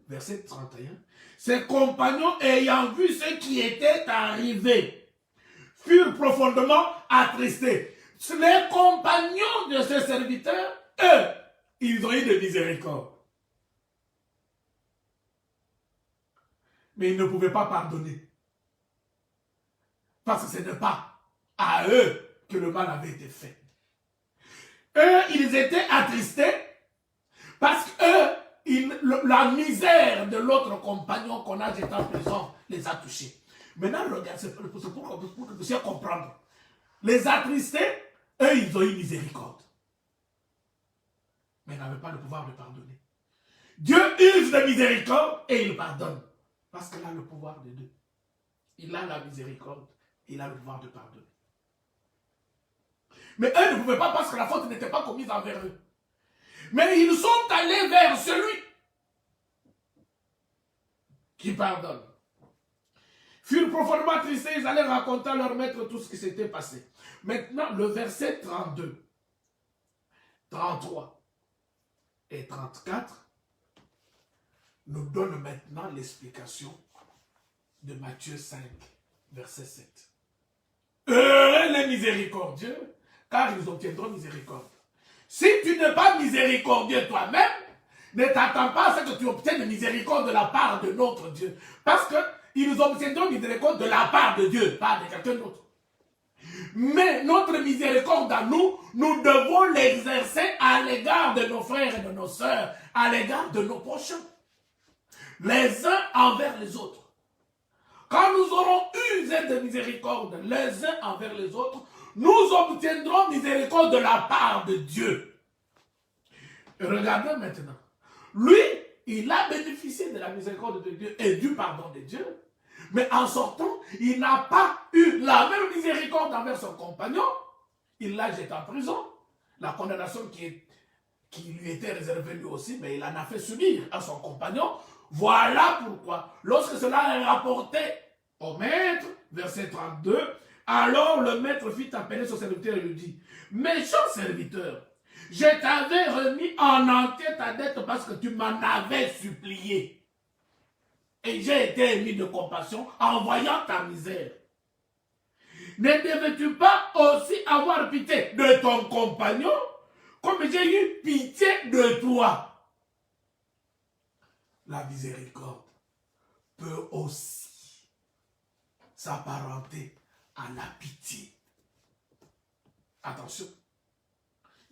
Verset 31. Ses compagnons, ayant vu ce qui était arrivé, furent profondément attristés. Les compagnons de ce serviteur, eux, ils ont eu de miséricorde. Mais ils ne pouvaient pas pardonner. Parce que ce n'est pas à eux que le mal avait été fait. Eux, ils étaient attristés parce que la misère de l'autre compagnon qu'on a jeté en prison les a touchés. Maintenant, regarde, c'est pour que vous puissiez comprendre. Les attristés, eux, ils ont eu miséricorde. Mais ils n'avaient pas le pouvoir de pardonner. Dieu use de miséricorde et il pardonne. Parce qu'il a le pouvoir de Dieu. Il a la miséricorde, il a le pouvoir de pardonner. Mais eux ne pouvaient pas parce que la faute n'était pas commise envers eux. Mais ils sont allés vers celui qui pardonne. Furent profondément attristés, ils allaient raconter à leur maître tout ce qui s'était passé. Maintenant, le verset 32, 33 et 34 nous donnent maintenant l'explication de Matthieu 5, verset 7. Heureux les miséricordieux, car ils obtiendront miséricorde. Si tu n'es pas miséricordieux toi-même, ne t'attends pas à ce que tu obtiennes miséricorde de la part de notre Dieu. Parce qu'ils obtiendront miséricorde de la part de Dieu, pas de quelqu'un d'autre. Mais notre miséricorde à nous, nous devons l'exercer à l'égard de nos frères et de nos sœurs, à l'égard de nos prochains. Les uns envers les autres. Quand nous aurons usé de miséricorde les uns envers les autres, nous obtiendrons miséricorde de la part de Dieu. Et regardez maintenant. Lui, il a bénéficié de la miséricorde de Dieu et du pardon de Dieu. Mais en sortant, il n'a pas eu la même miséricorde envers son compagnon. Il l'a jeté en prison. La condamnation qui lui était réservée lui aussi, mais il en a fait subir à son compagnon. Voilà pourquoi, lorsque cela est rapporté au maître, verset 32, alors le maître fit appeler son serviteur et lui dit, méchant serviteur, je t'avais remis en entier ta dette parce que tu m'en avais supplié. Et j'ai été ému de compassion en voyant ta misère. Ne devais-tu pas aussi avoir pitié de ton compagnon comme j'ai eu pitié de toi? La miséricorde peut aussi s'apparenter à la pitié. Attention,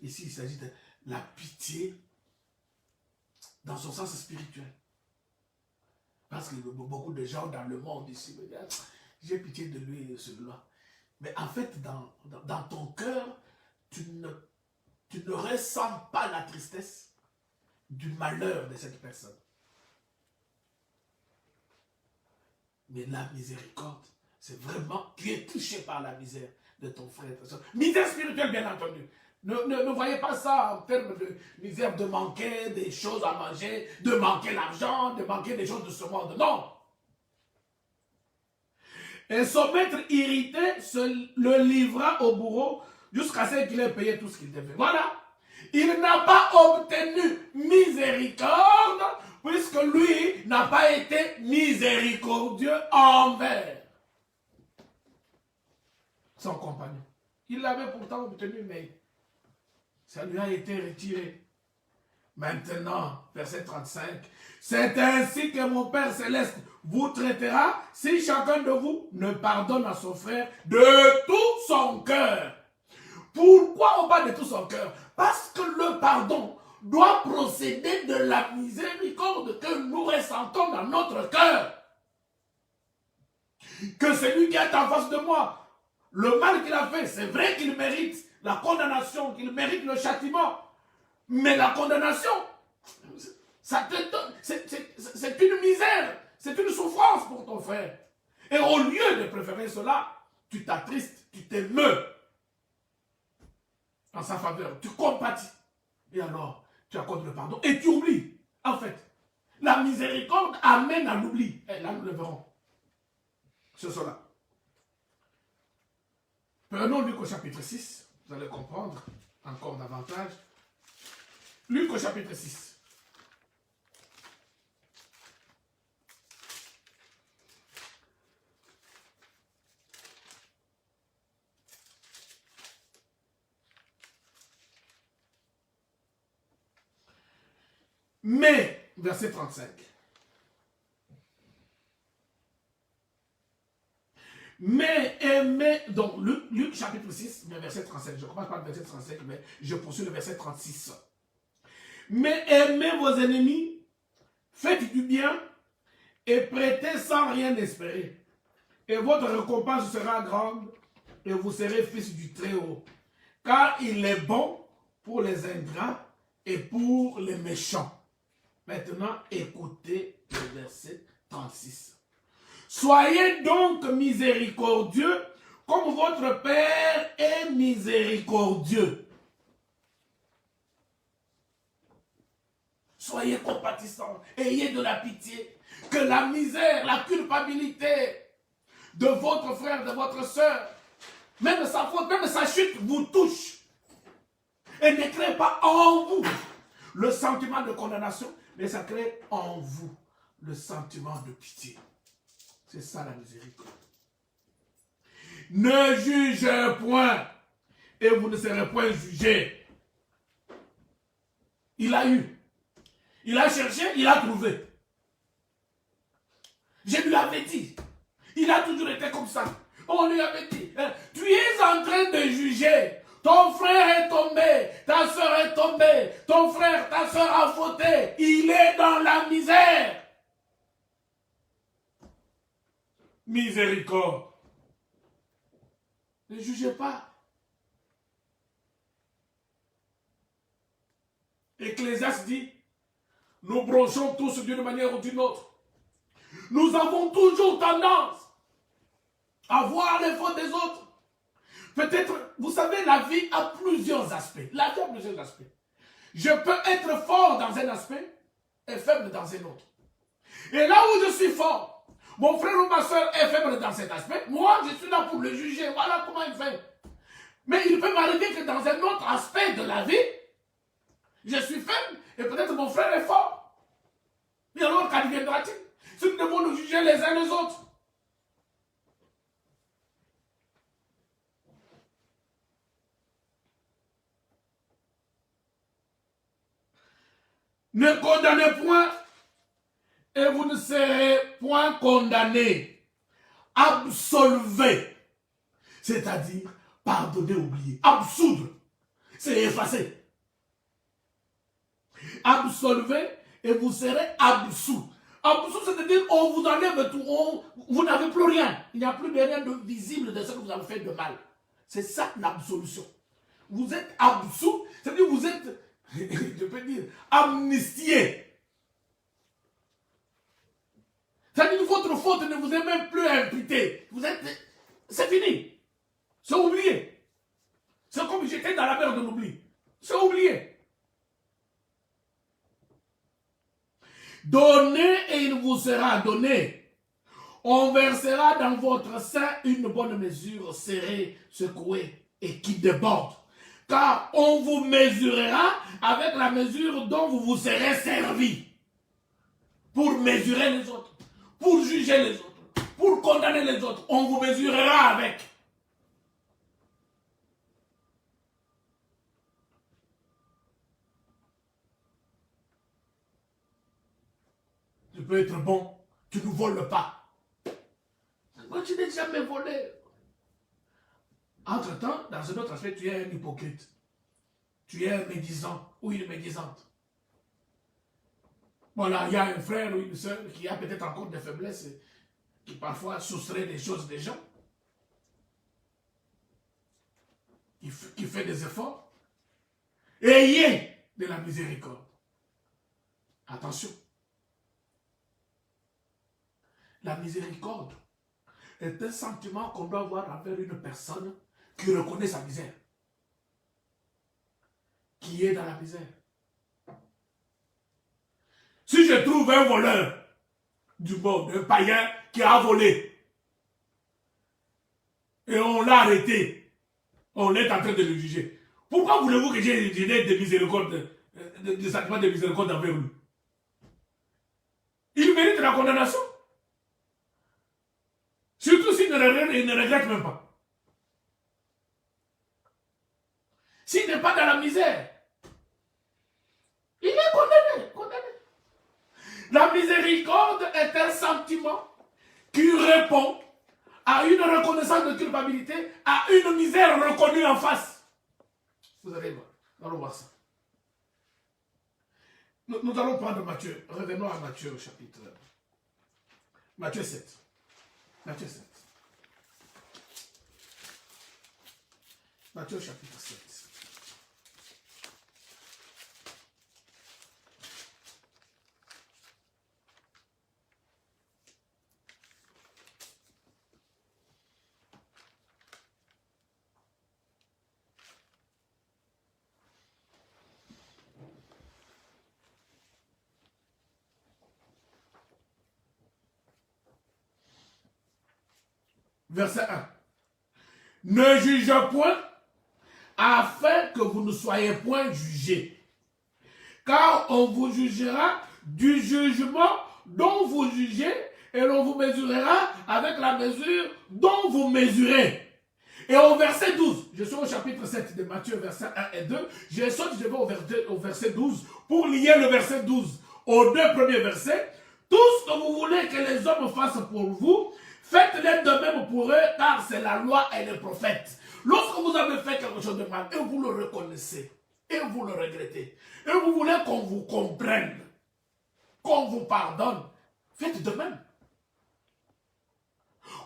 ici il s'agit de la pitié dans son sens spirituel. Parce que beaucoup de gens dans le monde ici me disent, j'ai pitié de lui et de celui-là. Mais en fait, dans ton cœur, tu ne ressens pas la tristesse du malheur de cette personne. Mais la miséricorde, c'est vraiment, tu es touché par la misère de ton frère. Misère spirituelle, bien entendu. Ne voyez pas ça en termes de misère, de manquer des choses à manger, de manquer l'argent, de manquer des choses de ce monde. Non. Et son maître irrité le livra au bourreau jusqu'à ce qu'il ait payé tout ce qu'il devait. Voilà. Il n'a pas obtenu miséricorde puisque lui n'a pas été miséricordieux envers son compagnon. Il l'avait pourtant obtenu, mais ça lui a été retiré. Maintenant, verset 35, c'est ainsi que mon Père Céleste vous traitera si chacun de vous ne pardonne à son frère de tout son cœur. Pourquoi on parle de tout son cœur? Parce que le pardon doit procéder de la miséricorde que nous ressentons dans notre cœur. Que celui qui est en face de moi, le mal qu'il a fait, c'est vrai qu'il mérite la condamnation, qu'il mérite le châtiment. Mais la condamnation, c'est une misère, c'est une souffrance pour ton frère. Et au lieu de préférer cela, tu t'attristes, tu t'émeus en sa faveur, tu compatis. Et alors, tu accordes le pardon et tu oublies. En fait, la miséricorde amène à l'oubli. Et là, nous le verrons. C'est cela. Prenons Luc au chapitre 6. Vous allez comprendre encore davantage. Luc au chapitre 6. Mais, verset 35. Mais aimez, donc Luc chapitre 6, verset 35. Je commence par le verset 35, mais je poursuis le verset 36. Mais aimez vos ennemis, faites du bien et prêtez sans rien espérer. Et votre récompense sera grande et vous serez fils du Très-Haut. Car il est bon pour les ingrats et pour les méchants. Maintenant, écoutez le verset 36. Soyez donc miséricordieux comme votre Père est miséricordieux. Soyez compatissants, ayez de la pitié, que la misère, la culpabilité de votre frère, de votre soeur, même sa faute, même sa chute vous touche. Et ne crée pas en vous le sentiment de condamnation, mais ça crée en vous le sentiment de pitié. C'est ça la miséricorde. Ne jugez point et vous ne serez point jugés. Il a eu. Il a cherché, il a trouvé. Je lui avais dit. Il a toujours été comme ça. On lui avait dit, tu es en train de juger. Ton frère est tombé, ta soeur est tombée, ton frère, ta soeur a fauté. Il est dans la misère. Miséricorde. Ne jugez pas. Ecclésiaste dit, nous bronchons tous d'une manière ou d'une autre. Nous avons toujours tendance à voir les fautes des autres. Peut-être, vous savez, la vie a plusieurs aspects. La vie a plusieurs aspects. Je peux être fort dans un aspect et faible dans un autre. Et là où je suis fort, mon frère ou ma soeur est faible dans cet aspect, moi je suis là pour le juger, voilà comment il fait. Mais il peut m'arriver que dans un autre aspect de la vie, je suis faible et peut-être mon frère est fort. Et alors qu'adviendra-t-il si nous devons nous juger les uns les autres? Ne condamnez point et vous ne serez point condamnés. Absolvez, c'est-à-dire pardonner, oublier. Absoudre, c'est effacer. Absolvez et vous serez absous. Absous, c'est-à-dire on vous enlève tout, vous n'avez plus rien. Il n'y a plus de rien de visible de ce que vous avez fait de mal. C'est ça l'absolution. Vous êtes absous, c'est-à-dire vous êtes, je peux dire, amnistié. C'est-à-dire que votre faute ne vous est même plus imputé. C'est fini. C'est oublié. C'est comme j'étais dans la mer de l'oubli. C'est oublié. Donnez et il vous sera donné. On versera dans votre sein une bonne mesure serrée, secouée et qui déborde. Car on vous mesurera avec la mesure dont vous vous serez servi. Pour mesurer les autres, pour juger les autres, pour condamner les autres. On vous mesurera avec. Tu peux être bon, tu ne voles pas. Moi, tu n'es jamais volé. Entre-temps, dans un autre aspect, tu es un hypocrite. Tu es un médisant ou une médisante. Voilà, il y a un frère ou une soeur qui a peut-être encore des faiblesses, qui parfois soustrait des choses des gens, qui fait des efforts. Ayez de la miséricorde. Attention. La miséricorde est un sentiment qu'on doit avoir envers une personne qui reconnaît sa misère, qui est dans la misère. Si je trouve un voleur du monde, un païen qui a volé, et on l'a arrêté, on est en train de le juger, pourquoi voulez-vous que j'ai des miséricordes, des sentiments de miséricorde envers lui? Il mérite la condamnation. Surtout s'il ne regrette même pas. S'il n'est pas dans la misère, il est condamné. La miséricorde est un sentiment qui répond à une reconnaissance de culpabilité, à une misère reconnue en face. Vous allez voir, allons voir ça. Nous allons prendre Matthieu. Revenons à Matthieu au chapitre. Matthieu 7. Matthieu 7. Matthieu chapitre 7. Verset 1. Ne juge point, afin que vous ne soyez point jugés. Car on vous jugera du jugement dont vous jugez, et l'on vous mesurera avec la mesure dont vous mesurez. Et au verset 12, je suis au chapitre 7 de Matthieu, verset 1 et 2, je vais au verset 12, pour lier le verset 12 aux deux premiers versets. Tout ce que vous voulez que les hommes fassent pour vous, faites-le de même pour eux, car c'est la loi et les prophètes. Lorsque vous avez fait quelque chose de mal, et vous le reconnaissez, et vous le regrettez, et vous voulez qu'on vous comprenne, qu'on vous pardonne, faites de même.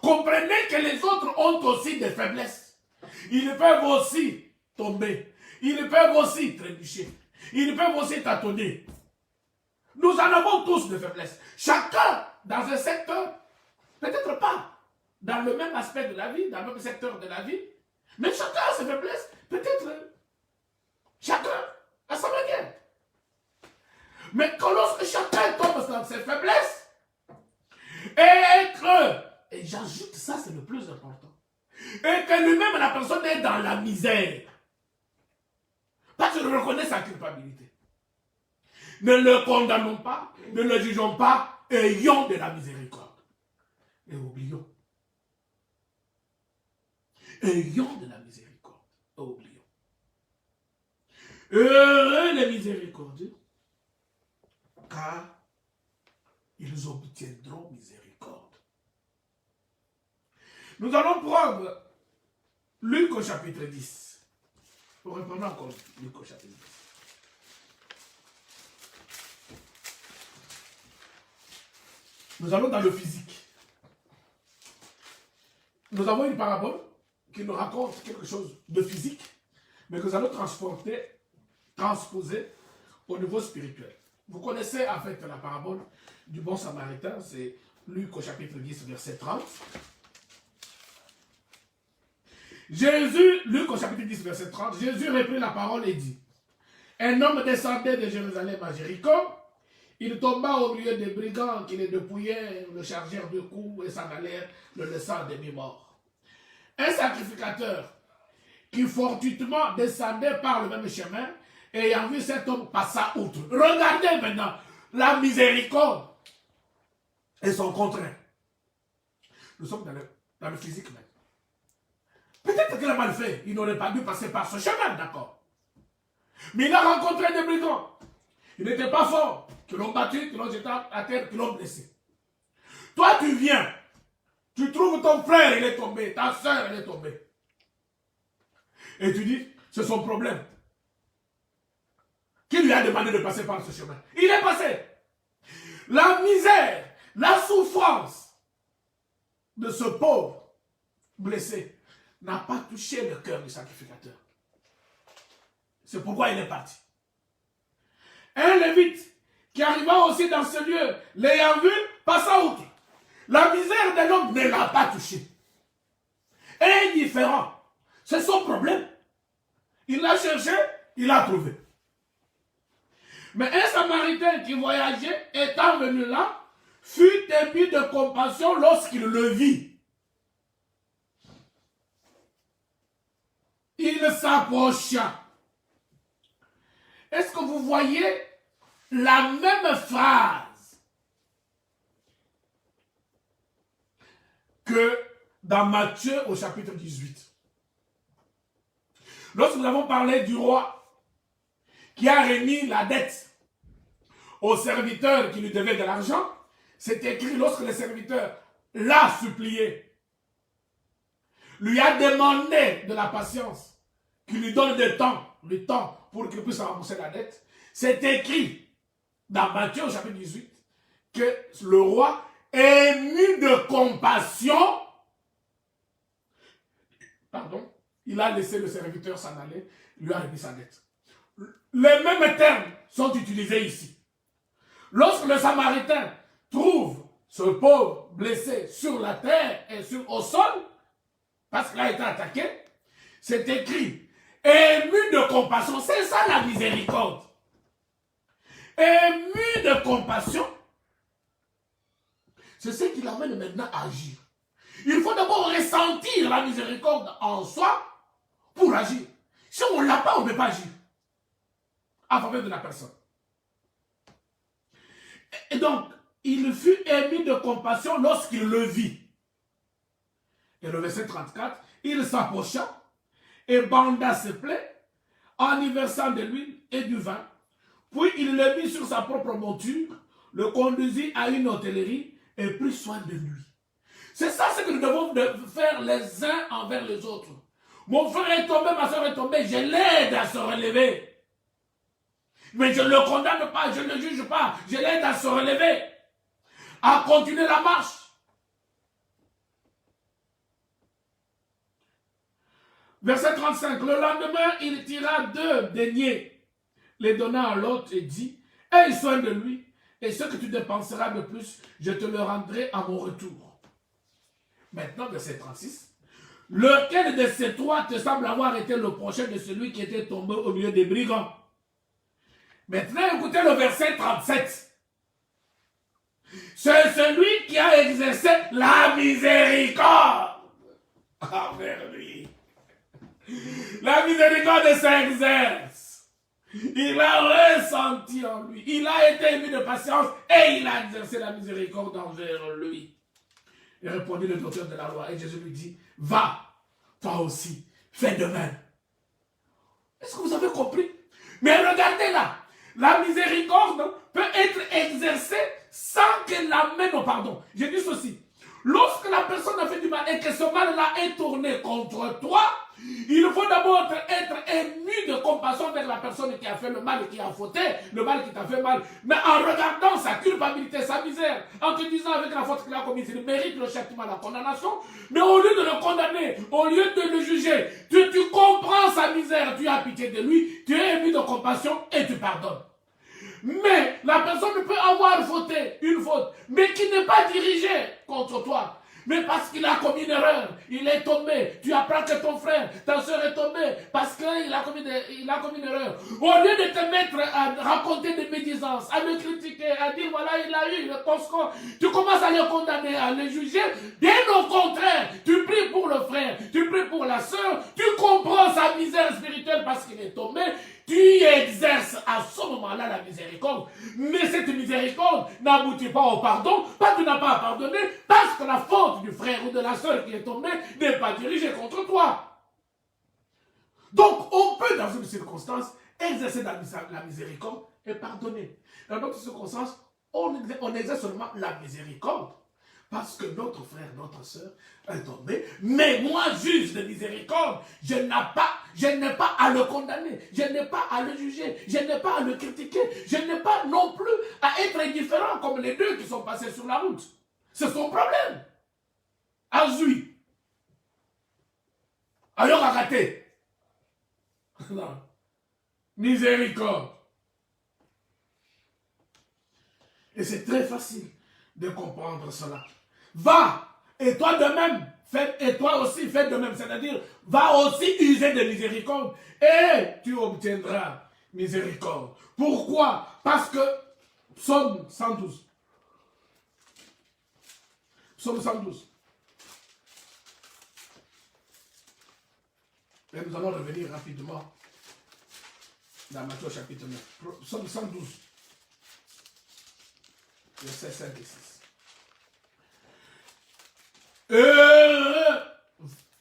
Comprenez que les autres ont aussi des faiblesses. Ils peuvent aussi tomber. Ils peuvent aussi trébucher. Ils peuvent aussi tâtonner. Nous en avons tous des faiblesses. Chacun dans un secteur. Peut-être pas dans le même aspect de la vie, dans le même secteur de la vie, mais chacun a ses faiblesses. Peut-être chacun a sa manière. Mais quand lorsque chacun tombe dans ses faiblesses, et j'ajoute ça, c'est le plus important, et que lui-même, la personne est dans la misère, parce qu'il reconnaît sa culpabilité. Ne le condamnons pas, ne le jugeons pas, ayons de la miséricorde. Et oublions. Ayons de la miséricorde. Et oublions. Heureux les miséricordieux, car ils obtiendront miséricorde. Nous allons prendre Luc au chapitre 10. Reprenons encore Luc au chapitre 10. Nous allons dans le physique. Nous avons une parabole qui nous raconte quelque chose de physique, mais que nous allons transposer au niveau spirituel. Vous connaissez en fait la parabole du bon samaritain, c'est Luc au chapitre 10, verset 30. Luc au chapitre 10, verset 30, Jésus reprit la parole et dit, un homme descendait de Jérusalem à Jéricho, il tomba au milieu des brigands qui le dépouillèrent, le chargèrent de coups et s'en allèrent, le laissant demi-mort. Un sacrificateur qui fortuitement descendait par le même chemin, ayant vu cet homme passa outre. Regardez maintenant la miséricorde et son contraire. Nous sommes dans le physique même. Peut-être qu'il a mal fait, il n'aurait pas dû passer par ce chemin, d'accord. Mais il a rencontré des brigands. Il n'était pas fort, qui l'ont battu, qui l'ont jeté à terre, qui l'ont blessé. Toi, tu viens, tu trouves ton frère, il est tombé, ta soeur, elle est tombée. Et tu dis, c'est son problème. Qui lui a demandé de passer par ce chemin? Il est passé. La misère, la souffrance de ce pauvre blessé n'a pas touché le cœur du sacrificateur. C'est pourquoi il est parti. Un lévite qui arriva aussi dans ce lieu, l'ayant vu, passa outre. La misère de l'homme ne l'a pas touché. Indifférent. C'est son problème. Il l'a cherché, il l'a trouvé. Mais un Samaritain qui voyageait, étant venu là, fut ému de compassion lorsqu'il le vit. Il s'approcha. Est-ce que vous voyez la même phrase que dans Matthieu au chapitre 18? Lorsque nous avons parlé du roi qui a remis la dette au serviteur qui lui devait de l'argent, c'est écrit lorsque le serviteur l'a supplié, lui a demandé de la patience, qu'il lui donne du temps pour qu'il puisse rembourser la dette. C'est écrit dans Matthieu au chapitre 18 que le roi, ému de compassion, il a laissé le serviteur s'en aller, lui a remis sa dette. Les mêmes termes sont utilisés ici. Lorsque le Samaritain trouve ce pauvre blessé sur la terre et au sol, parce qu'il a été attaqué, c'est écrit ému de compassion. C'est ça la miséricorde. Ému de compassion, c'est ce qui l'amène maintenant à agir. Il faut d'abord ressentir la miséricorde en soi pour agir. Si on ne l'a pas, on ne peut pas agir en faveur de la personne. Et donc, il fut ému de compassion lorsqu'il le vit. Et le verset 34, il s'approcha et banda ses plaies en y versant de l'huile et du vin. Puis il le mit sur sa propre monture, le conduisit à une hôtellerie et prit soin de lui. C'est ça ce que nous devons faire les uns envers les autres. Mon frère est tombé, ma soeur est tombée, je l'aide à se relever. Mais je ne le condamne pas, je ne le juge pas, je l'aide à se relever, à continuer la marche. Verset 35, le lendemain, il tira 2 deniers, les donna à l'autre et dit, aie soin de lui, et ce que tu dépenseras de plus, je te le rendrai à mon retour. Maintenant, verset 36, lequel de ces 3 te semble avoir été le prochain de celui qui était tombé au milieu des brigands? Maintenant, écoutez le verset 37. C'est celui qui a exercé la miséricorde envers lui. La miséricorde s'exerce. Il a ressenti en lui. Il a été ému de patience et il a exercé la miséricorde envers lui. Il répondit le docteur de la loi et Jésus lui dit, va, toi aussi, fais de même. Est-ce que vous avez compris? Mais regardez là. La miséricorde peut être exercée sans qu'elle l'amène au pardon. J'ai dit ceci. Lorsque la personne a fait du mal et que ce mal-là est tourné contre toi, il faut d'abord être ému de compassion vers la personne qui a fait le mal et qui a fauté, le mal qui t'a fait mal. Mais en regardant sa culpabilité, sa misère, en te disant avec la faute qu'il a commise, il mérite le châtiment, la condamnation. Mais au lieu de le condamner, au lieu de le juger, tu comprends sa misère, tu as pitié de lui, tu es ému de compassion et tu pardonnes. Mais la personne peut avoir fauté, commet une faute, mais qui n'est pas dirigée contre toi, mais parce qu'il a commis une erreur, il est tombé, tu apprends que ton frère, ta soeur est tombée, parce qu'il a commis une erreur. Au lieu de te mettre à raconter des médisances, à le critiquer, à dire voilà, il a eu le conscrit, tu commences à le condamner, à le juger, bien au contraire, tu pries pour le frère, tu pries pour la soeur, tu comprends sa misère spirituelle parce qu'il est tombé, tu exerces à ce moment-là la miséricorde, mais cette miséricorde n'aboutit pas au pardon, pas que tu n'as pas à pardonner, parce que la faute du frère ou de la soeur qui est tombée n'est pas dirigée contre toi. Donc, on peut, dans une circonstance, exercer la miséricorde et pardonner. Dans d'autres circonstances, on exerce seulement la miséricorde, parce que notre frère, notre soeur est tombé. Mais moi, juge de miséricorde, je n'ai pas à le condamner, je n'ai pas à le juger, je n'ai pas à le critiquer, je n'ai pas non plus à être indifférent comme les deux qui sont passés sur la route. C'est son problème. Azui. Alors arrêtez. Non. Miséricorde. Et c'est très facile de comprendre cela. Va, et toi de même, et toi aussi fais de même, c'est-à-dire, va aussi user de miséricorde, et tu obtiendras miséricorde. Pourquoi? Parce que, Psaume 112, Psaume 112, et nous allons revenir rapidement dans Matthieu chapitre 9, Psaume 112, versets 5 et 6.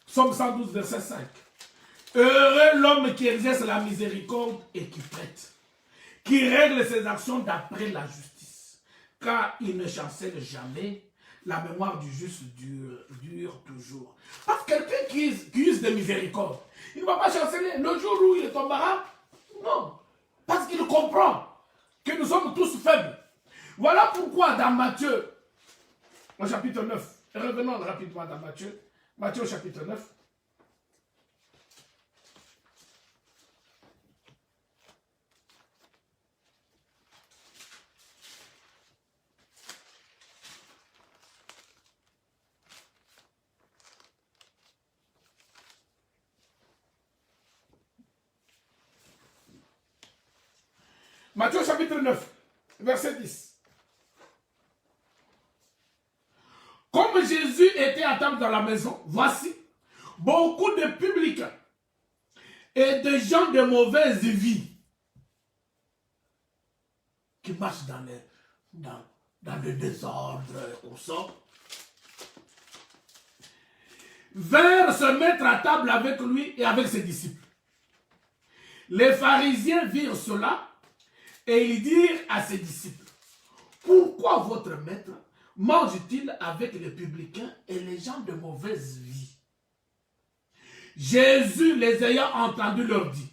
Psaume 112, verset 5. Heureux l'homme qui exerce la miséricorde et qui prête, qui règle ses actions d'après la justice, car il ne chancelle jamais, la mémoire du juste dure toujours. Parce que quelqu'un qui use de miséricorde, il ne va pas chanceler le jour où il tombera. Non, parce qu'il comprend que nous sommes tous faibles. Voilà pourquoi dans Matthieu, au chapitre 9, revenons rapidement dans Matthieu, Matthieu au chapitre 9. Matthieu chapitre 9, verset 10. Comme Jésus était à table dans la maison, voici, beaucoup de publicains et de gens de mauvaise vie qui marchent dans le désordre comme ça, vinrent se mettre à table avec lui et avec ses disciples. Les pharisiens virent cela et ils dirent à ses disciples, pourquoi votre maître mange-t-il avec les publicains et les gens de mauvaise vie? Jésus, les ayant entendus, leur dit,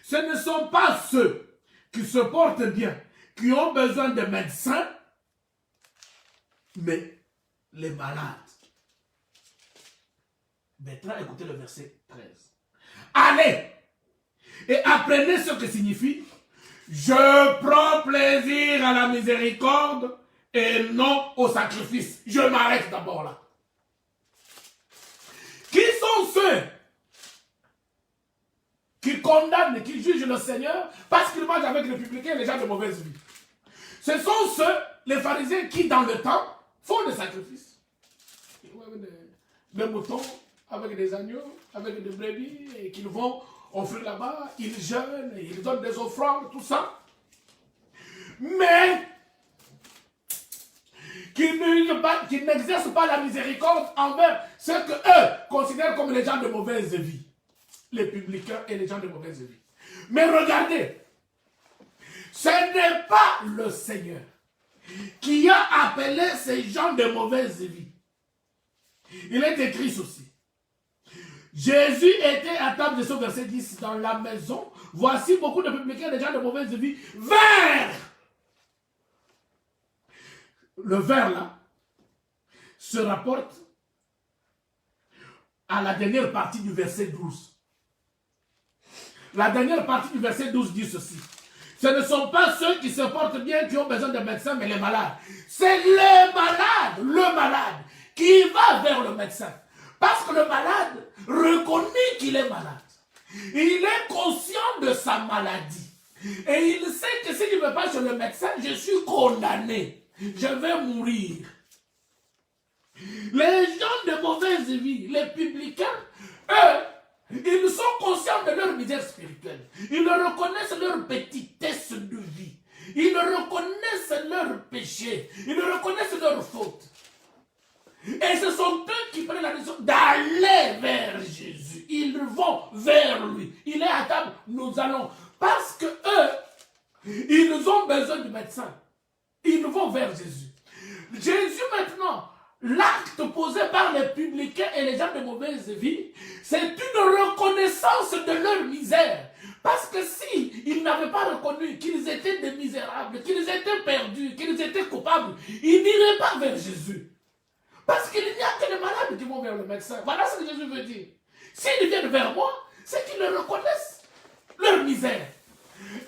ce ne sont pas ceux qui se portent bien, qui ont besoin de médecins, mais les malades. Maintenant, écoutez le verset 13. Allez et apprenez ce que signifie je prends plaisir à la miséricorde et non au sacrifice. Je m'arrête d'abord là. Qui sont ceux qui condamnent, qui jugent le Seigneur parce qu'ils mangent avec les publicains et les gens de mauvaise vie? Ce sont ceux, les pharisiens, qui dans le temps font des sacrifices. Des moutons, avec des agneaux, avec des brebis, et qu'ils vont offrir là-bas, ils jeûnent, ils donnent des offrandes, tout ça. Mais qui n'exercent pas la miséricorde envers ceux que eux considèrent comme les gens de mauvaise vie. Les publicains et les gens de mauvaise vie. Mais regardez, ce n'est pas le Seigneur qui a appelé ces gens de mauvaise vie. Il est écrit ceci. Jésus était à table de ce verset 10 dans la maison. Voici beaucoup de publicains, des gens de mauvaise vie, vers. Le vers là se rapporte à la dernière partie du verset 12. La dernière partie du verset 12 dit ceci. Ce ne sont pas ceux qui se portent bien qui ont besoin de médecin, mais les malades. C'est le malade qui va vers le médecin. Parce que le malade reconnaît qu'il est malade. Il est conscient de sa maladie. Et il sait que si je ne vais pas chez le médecin, je suis condamné. Je vais mourir. Les gens de mauvaise vie, les publicains, eux, ils sont conscients de leur misère spirituelle. Ils reconnaissent leur petitesse de vie. Ils reconnaissent leurs péchés. Ils reconnaissent leurs fautes. Et ce sont eux qui prennent la décision d'aller vers Jésus. Ils vont vers lui. Il est à table, nous allons. Parce que eux, ils ont besoin du médecin. Ils vont vers Jésus. Jésus maintenant, l'acte posé par les publicains et les gens de mauvaise vie, c'est une reconnaissance de leur misère. Parce que si ils n'avaient pas reconnu qu'ils étaient des misérables, qu'ils étaient perdus, qu'ils étaient coupables, ils n'iraient pas vers Jésus. Parce qu'il n'y a que les malades qui vont vers le médecin. Voilà ce que Jésus veut dire. S'ils viennent vers moi, c'est qu'ils reconnaissent leur misère.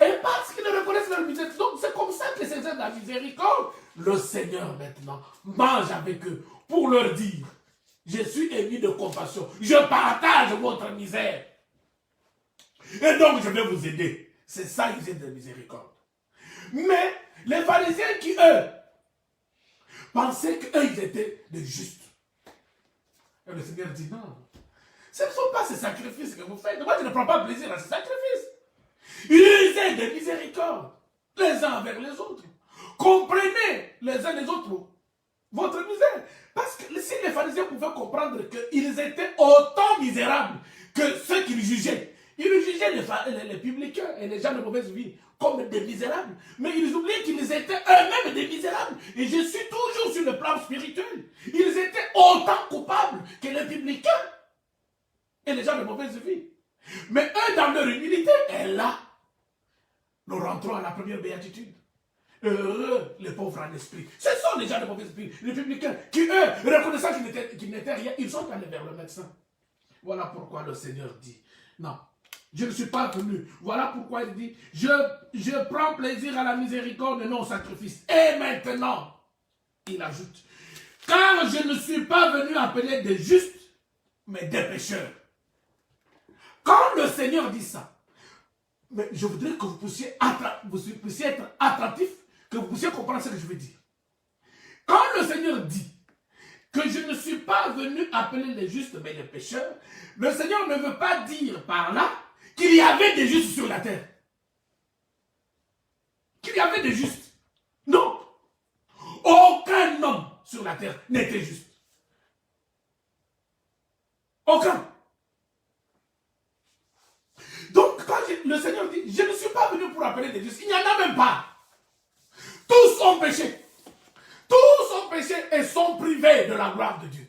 Et parce qu'ils reconnaissent leur misère, donc c'est comme ça que c'est de la miséricorde. Le Seigneur maintenant mange avec eux pour leur dire, je suis ému de compassion, je partage votre misère. Et donc je vais vous aider. C'est ça qu'ils aient de miséricorde. Mais les pharisiens qui, eux, pensaient qu'eux, ils étaient des justes. Et le Seigneur dit non. Ce ne sont pas ces sacrifices que vous faites. Moi, je ne prends pas plaisir à ces sacrifices. Ils aient des miséricordes, les uns envers les autres. Comprenez les uns les autres votre misère. Parce que si les pharisiens pouvaient comprendre qu'ils étaient autant misérables que ceux qu'ils jugeaient, ils jugeaient les publicains et les gens de mauvaise vie comme des misérables. Mais ils oubliaient qu'ils étaient eux-mêmes des misérables. Et je suis toujours sur le plan spirituel. Ils étaient autant coupables que les publicains et les gens de mauvaise vie. Mais eux, dans leur humilité, et là, nous rentrons à la première béatitude. Heureux les pauvres en esprit. Ce sont les gens de mauvaise vie, les publicains, qui eux, reconnaissant qu'ils n'étaient rien, ils sont allés vers le médecin. Voilà pourquoi le Seigneur dit, non, je ne suis pas venu. Voilà pourquoi il dit, je prends plaisir à la miséricorde et non au sacrifice. Et maintenant, il ajoute, car je ne suis pas venu appeler des justes, mais des pécheurs. Quand le Seigneur dit ça, mais je voudrais que vous puissiez être attentif, que vous puissiez comprendre ce que je veux dire. Quand le Seigneur dit que je ne suis pas venu appeler les justes mais les pécheurs, le Seigneur ne veut pas dire par là qu'il y avait des justes sur la terre. Qu'il y avait des justes. Non. Aucun homme sur la terre n'était juste. Aucun. Donc, quand le Seigneur dit, je ne suis pas venu pour appeler des justes, il n'y en a même pas. Tous ont péché. Tous ont péché et sont privés de la gloire de Dieu.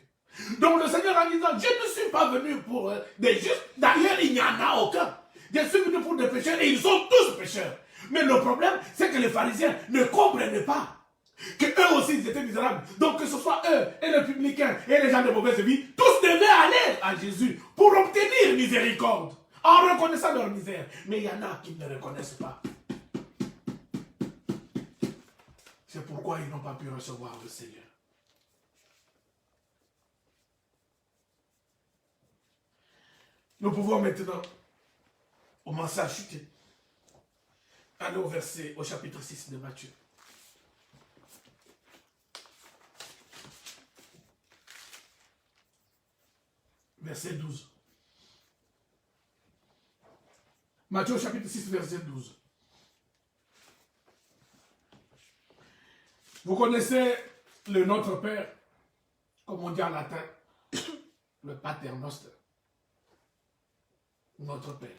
Donc le Seigneur en disant, je ne suis pas venu pour des justes, d'ailleurs il n'y en a aucun. Je suis venu pour des pécheurs et ils sont tous pécheurs. Mais le problème, c'est que les pharisiens ne comprenaient pas que eux aussi ils étaient misérables. Donc que ce soit eux et les publicains et les gens de mauvaise vie, tous devaient aller à Jésus pour obtenir miséricorde en reconnaissant leur misère. Mais il y en a qui ne reconnaissent pas. C'est pourquoi ils n'ont pas pu recevoir le Seigneur. Nous pouvons maintenant commencer à chuter. Allez au chapitre 6 de Matthieu. Verset 12. Matthieu chapitre 6, verset 12. Vous connaissez le Notre Père, comme on dit en latin, le Pater Noster. Notre Père.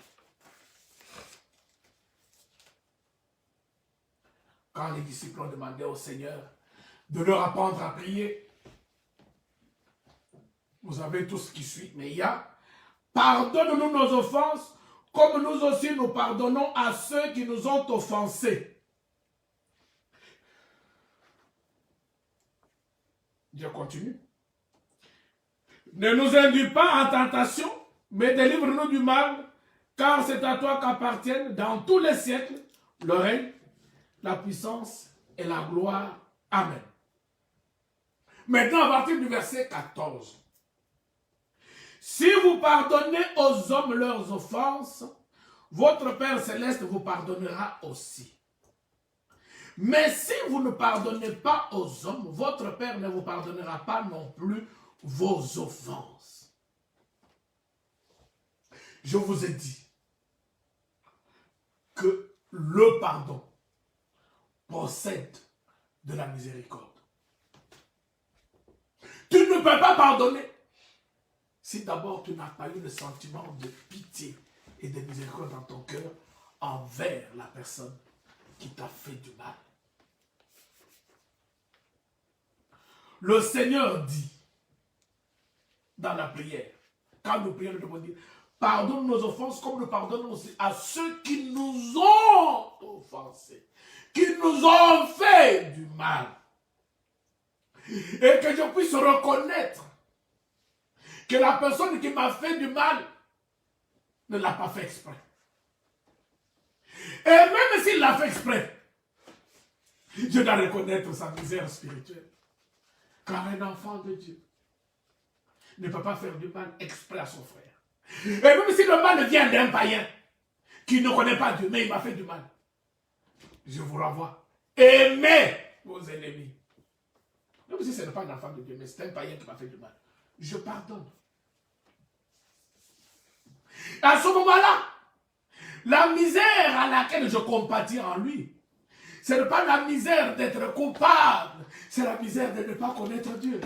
Quand les disciples ont demandé au Seigneur de leur apprendre à prier, vous avez tout ce qui suit, mais il y a « Pardonne-nous nos offenses, comme nous aussi nous pardonnons à ceux qui nous ont offensés. » Je continue. Ne nous induis pas en tentation, mais délivre-nous du mal, car c'est à toi qu'appartiennent dans tous les siècles le règne, la puissance et la gloire. Amen. Maintenant, à partir du verset 14. Si vous pardonnez aux hommes leurs offenses, votre Père Céleste vous pardonnera aussi. Mais si vous ne pardonnez pas aux hommes, votre Père ne vous pardonnera pas non plus vos offenses. Je vous ai dit que le pardon procède de la miséricorde. Tu ne peux pas pardonner si d'abord tu n'as pas eu le sentiment de pitié et de miséricorde dans ton cœur envers la personne qui t'a fait du mal. Le Seigneur dit dans la prière, quand nous prions, nous devons dire, pardonne nos offenses comme nous pardonnons aussi à ceux qui nous ont offensés, qui nous ont fait du mal. Et que je puisse reconnaître que la personne qui m'a fait du mal ne l'a pas fait exprès. Et même s'il l'a fait exprès, je dois reconnaître sa misère spirituelle. Car un enfant de Dieu ne peut pas faire du mal exprès à son frère. Et même si le mal vient d'un païen qui ne connaît pas Dieu, mais il m'a fait du mal, je vous renvoie. Aimez vos ennemis. Même si ce n'est pas un enfant de Dieu, mais c'est un païen qui m'a fait du mal. Je pardonne. À ce moment-là, la misère à laquelle je compatis en lui, ce n'est pas la misère d'être coupable, c'est la misère de ne pas connaître Dieu.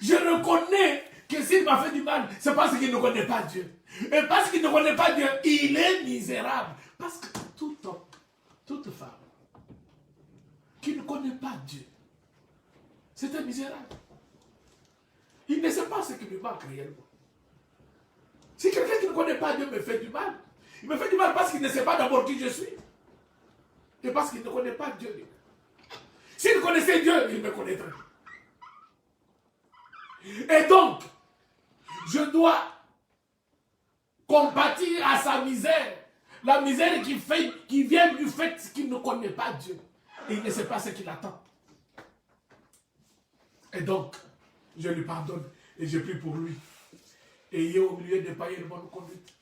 Je reconnais que s'il m'a fait du mal, c'est parce qu'il ne connaît pas Dieu. Et parce qu'il ne connaît pas Dieu, il est misérable. Parce que tout homme, toute femme qui ne connaît pas Dieu, c'est un misérable. Il ne sait pas ce qui lui manque réellement. Si quelqu'un qui ne connaît pas Dieu me fait du mal, il me fait du mal parce qu'il ne sait pas d'abord qui je suis. Et parce qu'il ne connaît pas Dieu. S'il connaissait Dieu, il me connaîtrait. Et donc, je dois compatir à sa misère. La misère qui vient du fait qu'il ne connaît pas Dieu. Et il ne sait pas ce qu'il attend. Et donc, je lui pardonne et je prie pour lui. Ayez au milieu des païens une bonne conduite.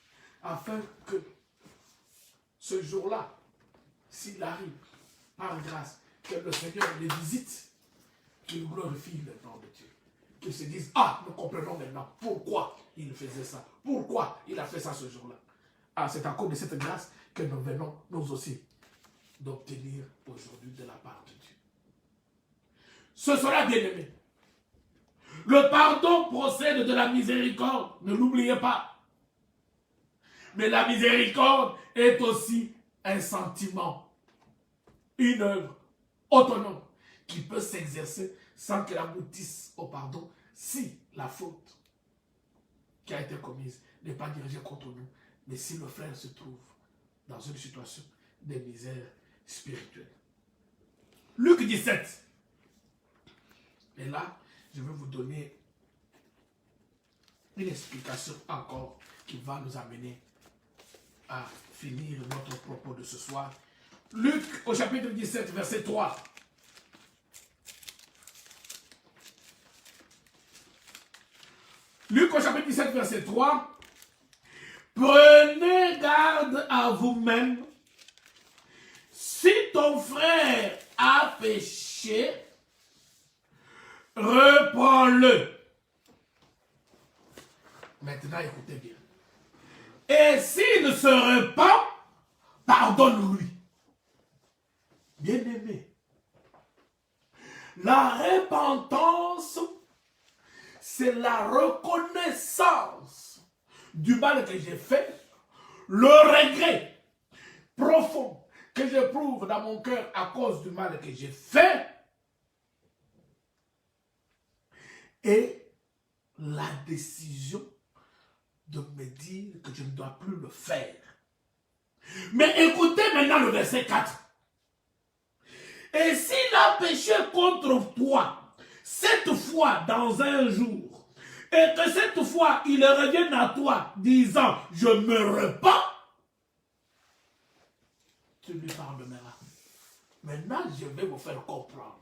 Afin que ce jour-là, s'il arrive, par grâce, que le Seigneur les visite, qu'il glorifie le nom de Dieu. Qu'ils se disent, ah, nous comprenons maintenant pourquoi il faisait ça. Pourquoi il a fait ça ce jour-là. Ah, c'est à cause de cette grâce que nous venons, nous aussi, d'obtenir aujourd'hui de la part de Dieu. Ce sera bien aimé. Le pardon procède de la miséricorde, ne l'oubliez pas. Mais la miséricorde est aussi un sentiment, une œuvre autonome qui peut s'exercer sans qu'elle aboutisse au pardon si la faute qui a été commise n'est pas dirigée contre nous, mais si le frère se trouve dans une situation de misère spirituelle. Luc 17. Et là, je vais vous donner une explication encore qui va nous amener à finir notre propos de ce soir. Luc au chapitre 17, verset 3. Luc au chapitre 17, verset 3. Prenez garde à vous-même. Si ton frère a péché, reprends-le. Maintenant, écoutez bien. Et s'il ne se repent, pardonne-lui. Bien-aimé, la repentance, c'est la reconnaissance du mal que j'ai fait, le regret profond que j'éprouve dans mon cœur à cause du mal que j'ai fait, et la décision de me dire que je ne dois plus le faire. Mais écoutez maintenant le verset 4. Et s'il a péché contre toi, cette fois dans un jour, et que cette fois il revienne à toi disant, je me repens, tu lui pardonneras. Maintenant, je vais vous faire comprendre.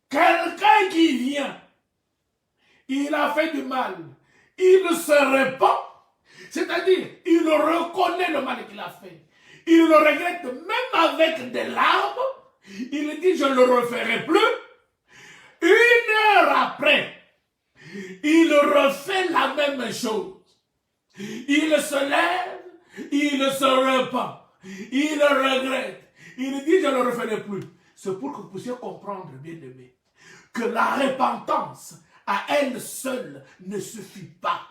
Quelqu'un qui vient, il a fait du mal, il se répand, c'est-à-dire, il reconnaît le mal qu'il a fait. Il le regrette même avec des larmes. Il dit, je ne le referai plus. 1 heure après, il refait la même chose. Il se lève, il se repent, il regrette. Il dit, je ne le referai plus. C'est pour que vous puissiez comprendre, bien-aimés, que la repentance à elle seule ne suffit pas.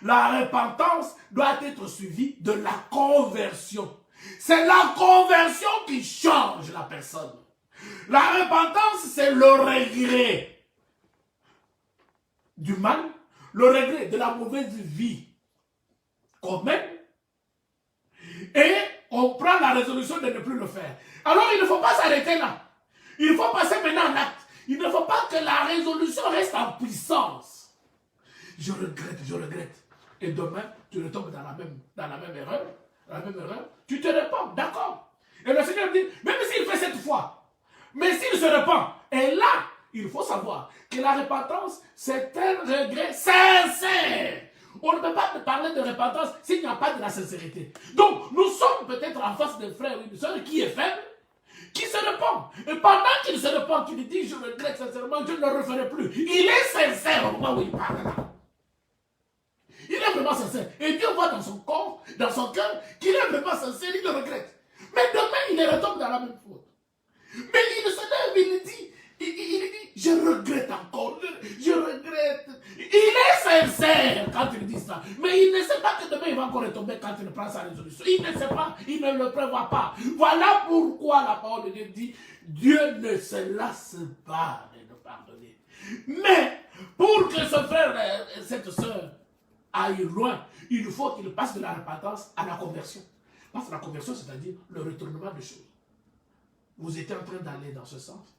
La repentance doit être suivie de la conversion. C'est la conversion qui change la personne. La repentance, c'est le regret du mal, le regret de la mauvaise vie qu'on mène, et on prend la résolution de ne plus le faire. Alors il ne faut pas s'arrêter là. Il faut passer maintenant en acte. Il ne faut pas que la résolution reste en puissance. Je regrette. Et demain, tu retombes dans la même erreur. Tu te répands, d'accord. Et le Seigneur dit, même s'il fait cette fois, mais s'il se repent, et là, il faut savoir que la repentance, c'est un regret sincère. On ne peut pas parler de repentance s'il n'y a pas de la sincérité. Donc, nous sommes peut-être en face d'un frère ou d'une soeur qui est faible, qui se repent. Et pendant qu'il se repent, qu'il dit, je regrette sincèrement, je ne le referai plus. Il est sincère au moment où il parle là. Il est vraiment sincère. Et Dieu voit dans son corps, dans son cœur, qu'il est vraiment sincère, il le regrette. Mais demain, il retombe dans la même faute. Mais il se lève, il dit, je regrette encore, je regrette. Il est sincère quand il dit ça. Mais il ne sait pas que demain, il va encore retomber quand il prend sa résolution. Il ne sait pas, il ne le prévoit pas. Voilà pourquoi la parole de Dieu dit, Dieu ne se lasse pas de nous pardonner. Mais, pour que ce frère et cette soeur aille loin, il faut qu'il passe de la repentance à la conversion. Parce que la conversion, c'est-à-dire le retournement des choses. Vous étiez en train d'aller dans ce sens,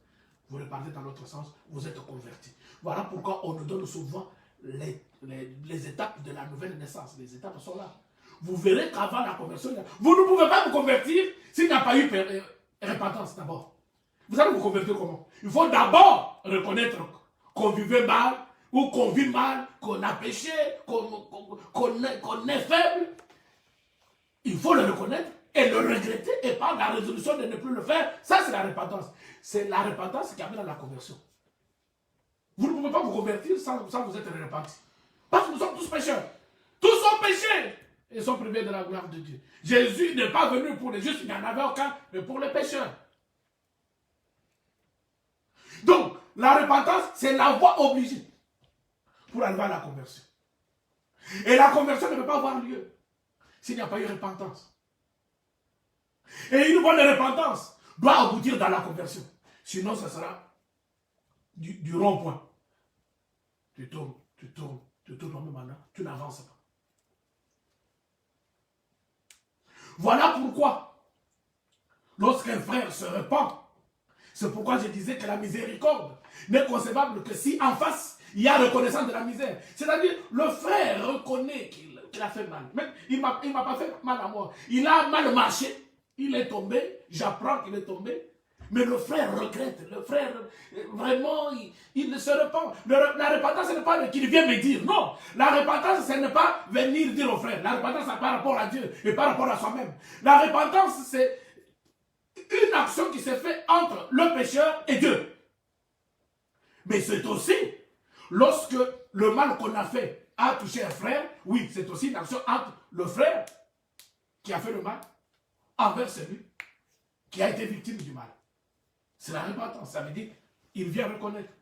vous repartez dans l'autre sens, vous êtes converti. Voilà pourquoi on nous donne souvent les étapes de la nouvelle naissance. Les étapes sont là. Vous verrez qu'avant la conversion, vous ne pouvez pas vous convertir s'il n'y a pas eu repentance d'abord. Vous allez vous convertir comment? Il faut d'abord reconnaître qu'on vivait mal, ou qu'on vit mal, qu'on a péché, qu'on est faible. Il faut le reconnaître et le regretter et prendre la résolution de ne plus le faire. Ça, c'est la repentance. C'est la repentance qui amène à la conversion. Vous ne pouvez pas vous convertir sans vous être repenti. Parce que nous sommes tous pécheurs. Tous sont péchés et sont privés de la gloire de Dieu. Jésus n'est pas venu pour les justes, il n'y en avait aucun, mais pour les pécheurs. Donc, la repentance, c'est la voie obligée pour arriver à la conversion. Et la conversion ne peut pas avoir lieu s'il n'y a pas eu repentance. Et une bonne repentance doit aboutir dans la conversion. Sinon, ce sera du rond-point. Tu tournes au même endroit, tu n'avances pas. Voilà pourquoi, lorsqu'un frère se repent, c'est pourquoi je disais que la miséricorde n'est concevable que si en face, il y a reconnaissance de la misère. C'est-à-dire, le frère reconnaît qu'il a fait mal. Mais il ne m'a pas fait mal à moi. Il a mal marché. Il est tombé. J'apprends qu'il est tombé. Mais le frère regrette. Le frère, vraiment, il se repent. La repentance, ce n'est pas qu'il vient me dire. Non. La repentance, ce n'est pas venir dire au frère. La repentance, c'est par rapport à Dieu et par rapport à soi-même. La repentance, c'est une action qui s'est faite entre le pécheur et Dieu. Mais c'est aussi, lorsque le mal qu'on a fait a touché un frère, oui, c'est aussi une action entre le frère qui a fait le mal envers celui qui a été victime du mal. C'est la repentance, ça veut dire il vient reconnaître.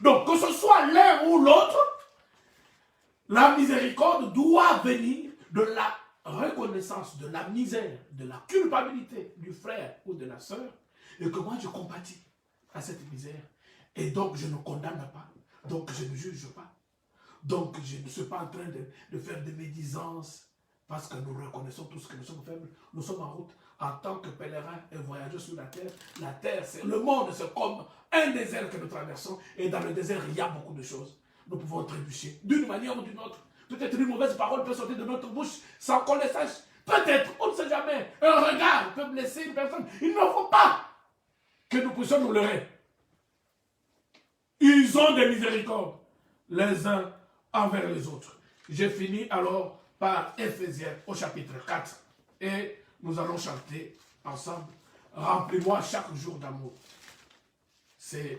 Donc, que ce soit l'un ou l'autre, la miséricorde doit venir de la reconnaissance de la misère, de la culpabilité du frère ou de la sœur, et que moi je compatis à cette misère. Et donc je ne condamne pas, donc je ne juge pas, donc je ne suis pas en train de faire des médisances, parce que nous reconnaissons tous que nous sommes faibles, nous sommes en route en tant que pèlerins et voyageurs sur la terre. La terre, le monde, c'est comme un désert que nous traversons, et dans le désert, il y a beaucoup de choses. Nous pouvons trébucher d'une manière ou d'une autre. Peut-être une mauvaise parole peut sortir de notre bouche sans qu'on le sache. Peut-être, on ne sait jamais, un regard peut blesser une personne. Il ne faut pas que nous puissions nous leurrer. Ils ont des miséricordes les uns envers les autres. J'ai fini alors par Éphésiens au chapitre 4 et nous allons chanter ensemble. Remplis-moi chaque jour d'amour. C'est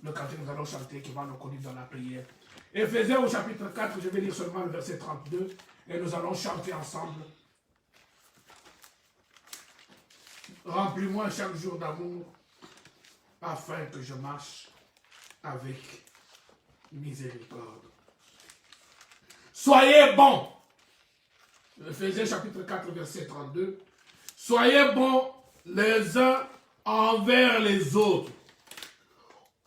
le cantique que nous allons chanter qui va nous conduire dans la prière. Éphésiens au chapitre 4, je vais lire seulement le verset 32 et nous allons chanter ensemble. Remplis-moi chaque jour d'amour afin que je marche avec miséricorde. Soyez bons. Éphésiens chapitre 4, verset 32. Soyez bons les uns envers les autres,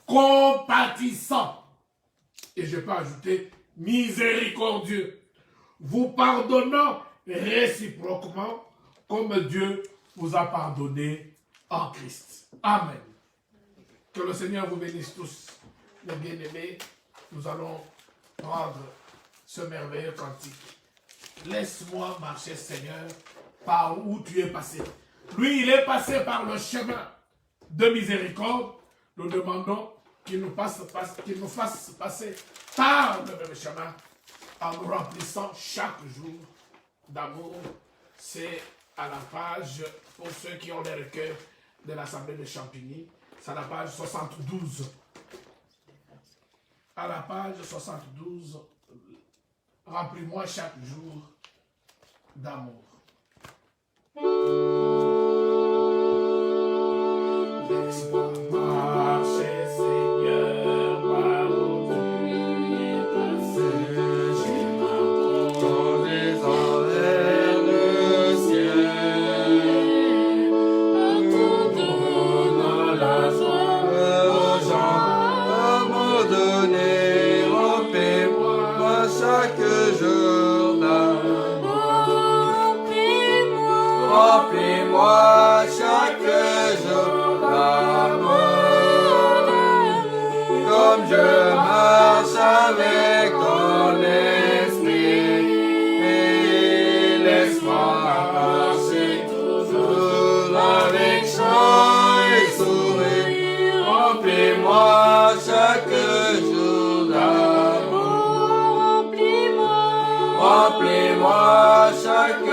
compatissants. Et je peux ajouter miséricordieux, vous pardonnant réciproquement comme Dieu vous a pardonné en Christ. Amen. Que le Seigneur vous bénisse tous, mes bien-aimés. Nous allons prendre ce merveilleux cantique. Laisse-moi marcher, Seigneur, par où tu es passé. Lui, il est passé par le chemin de miséricorde. Nous demandons qu'il nous fasse passer par le même chemin en nous remplissant chaque jour d'amour. C'est à la page, pour ceux qui ont les recueils de l'Assemblée de Champigny, c'est à la page 72. À la page 72, remplis-moi chaque jour d'amour. Laisse-moi marcher, Seigneur, par où tu es passé. J'ai ma cause envers le ciel. En donnant la joie aux gens, abandonner, remplis-moi chaque jour d'amour. Remplis-moi chaque jour d'amour, comme je marche avec ton esprit, et laisse-moi marcher toujours avec joie et sourire. Remplis-moi chaque jour d'amour, remplis-moi chaque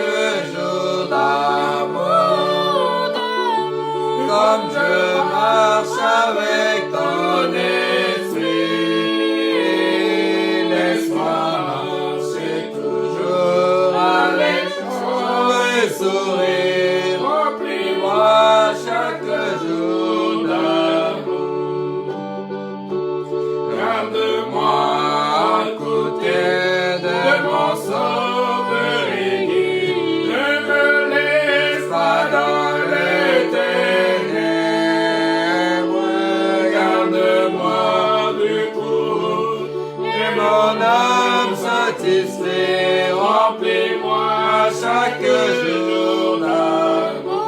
jour d'amour, comme je marche avec ton esprit. Laisse-moi marcher toujours avec joie et sourire. Remplis-moi chaque jour d'amour. Garde-moi à côté de mon sauveur et guide. Ne me laisse pas dans les ténèbres. Garde-moi du coup et mon âme satisfait. Remplis-moi chaque jour d'amour.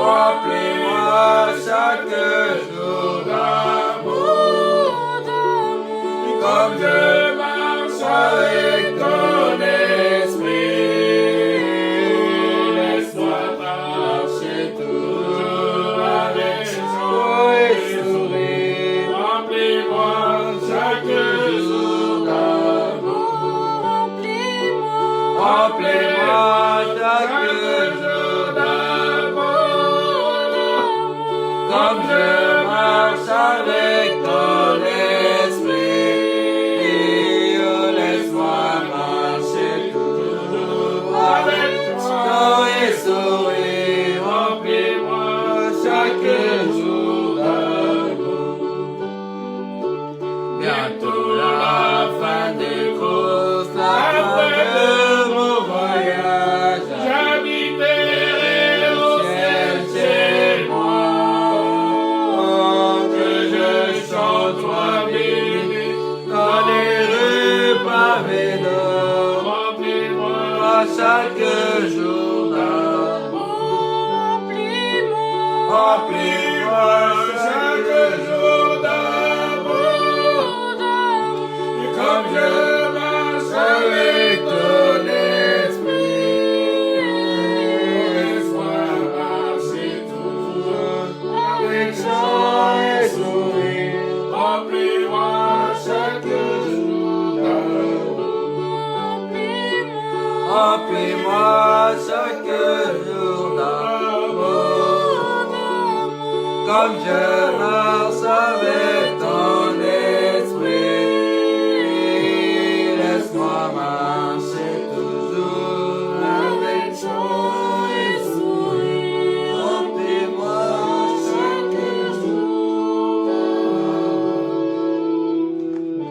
Remplis-moi chaque jour d'amour, comme je marche avec ton esprit. Laisse-moi marcher toujours avec joie et sourire. Remplis-moi chaque jour d'amour. Remplis-moi chaque jour d'amour, comme je marche avec ton esprit. Laisse-moi marcher toujours avec toi et sourire. Remplis-moi chaque jour d'amour. Bientôt la fin des courses, la fin de mon voyage. J'habiterai au ciel chez moi. Que je chante toi béni dans les rues pavées d'or. Remplis-moi chaque jour d'amour. Remplis-moi chaque jour d'amour, comme je marche avec ton esprit. Remplis-moi chaque jour d'amour, comme je marche avec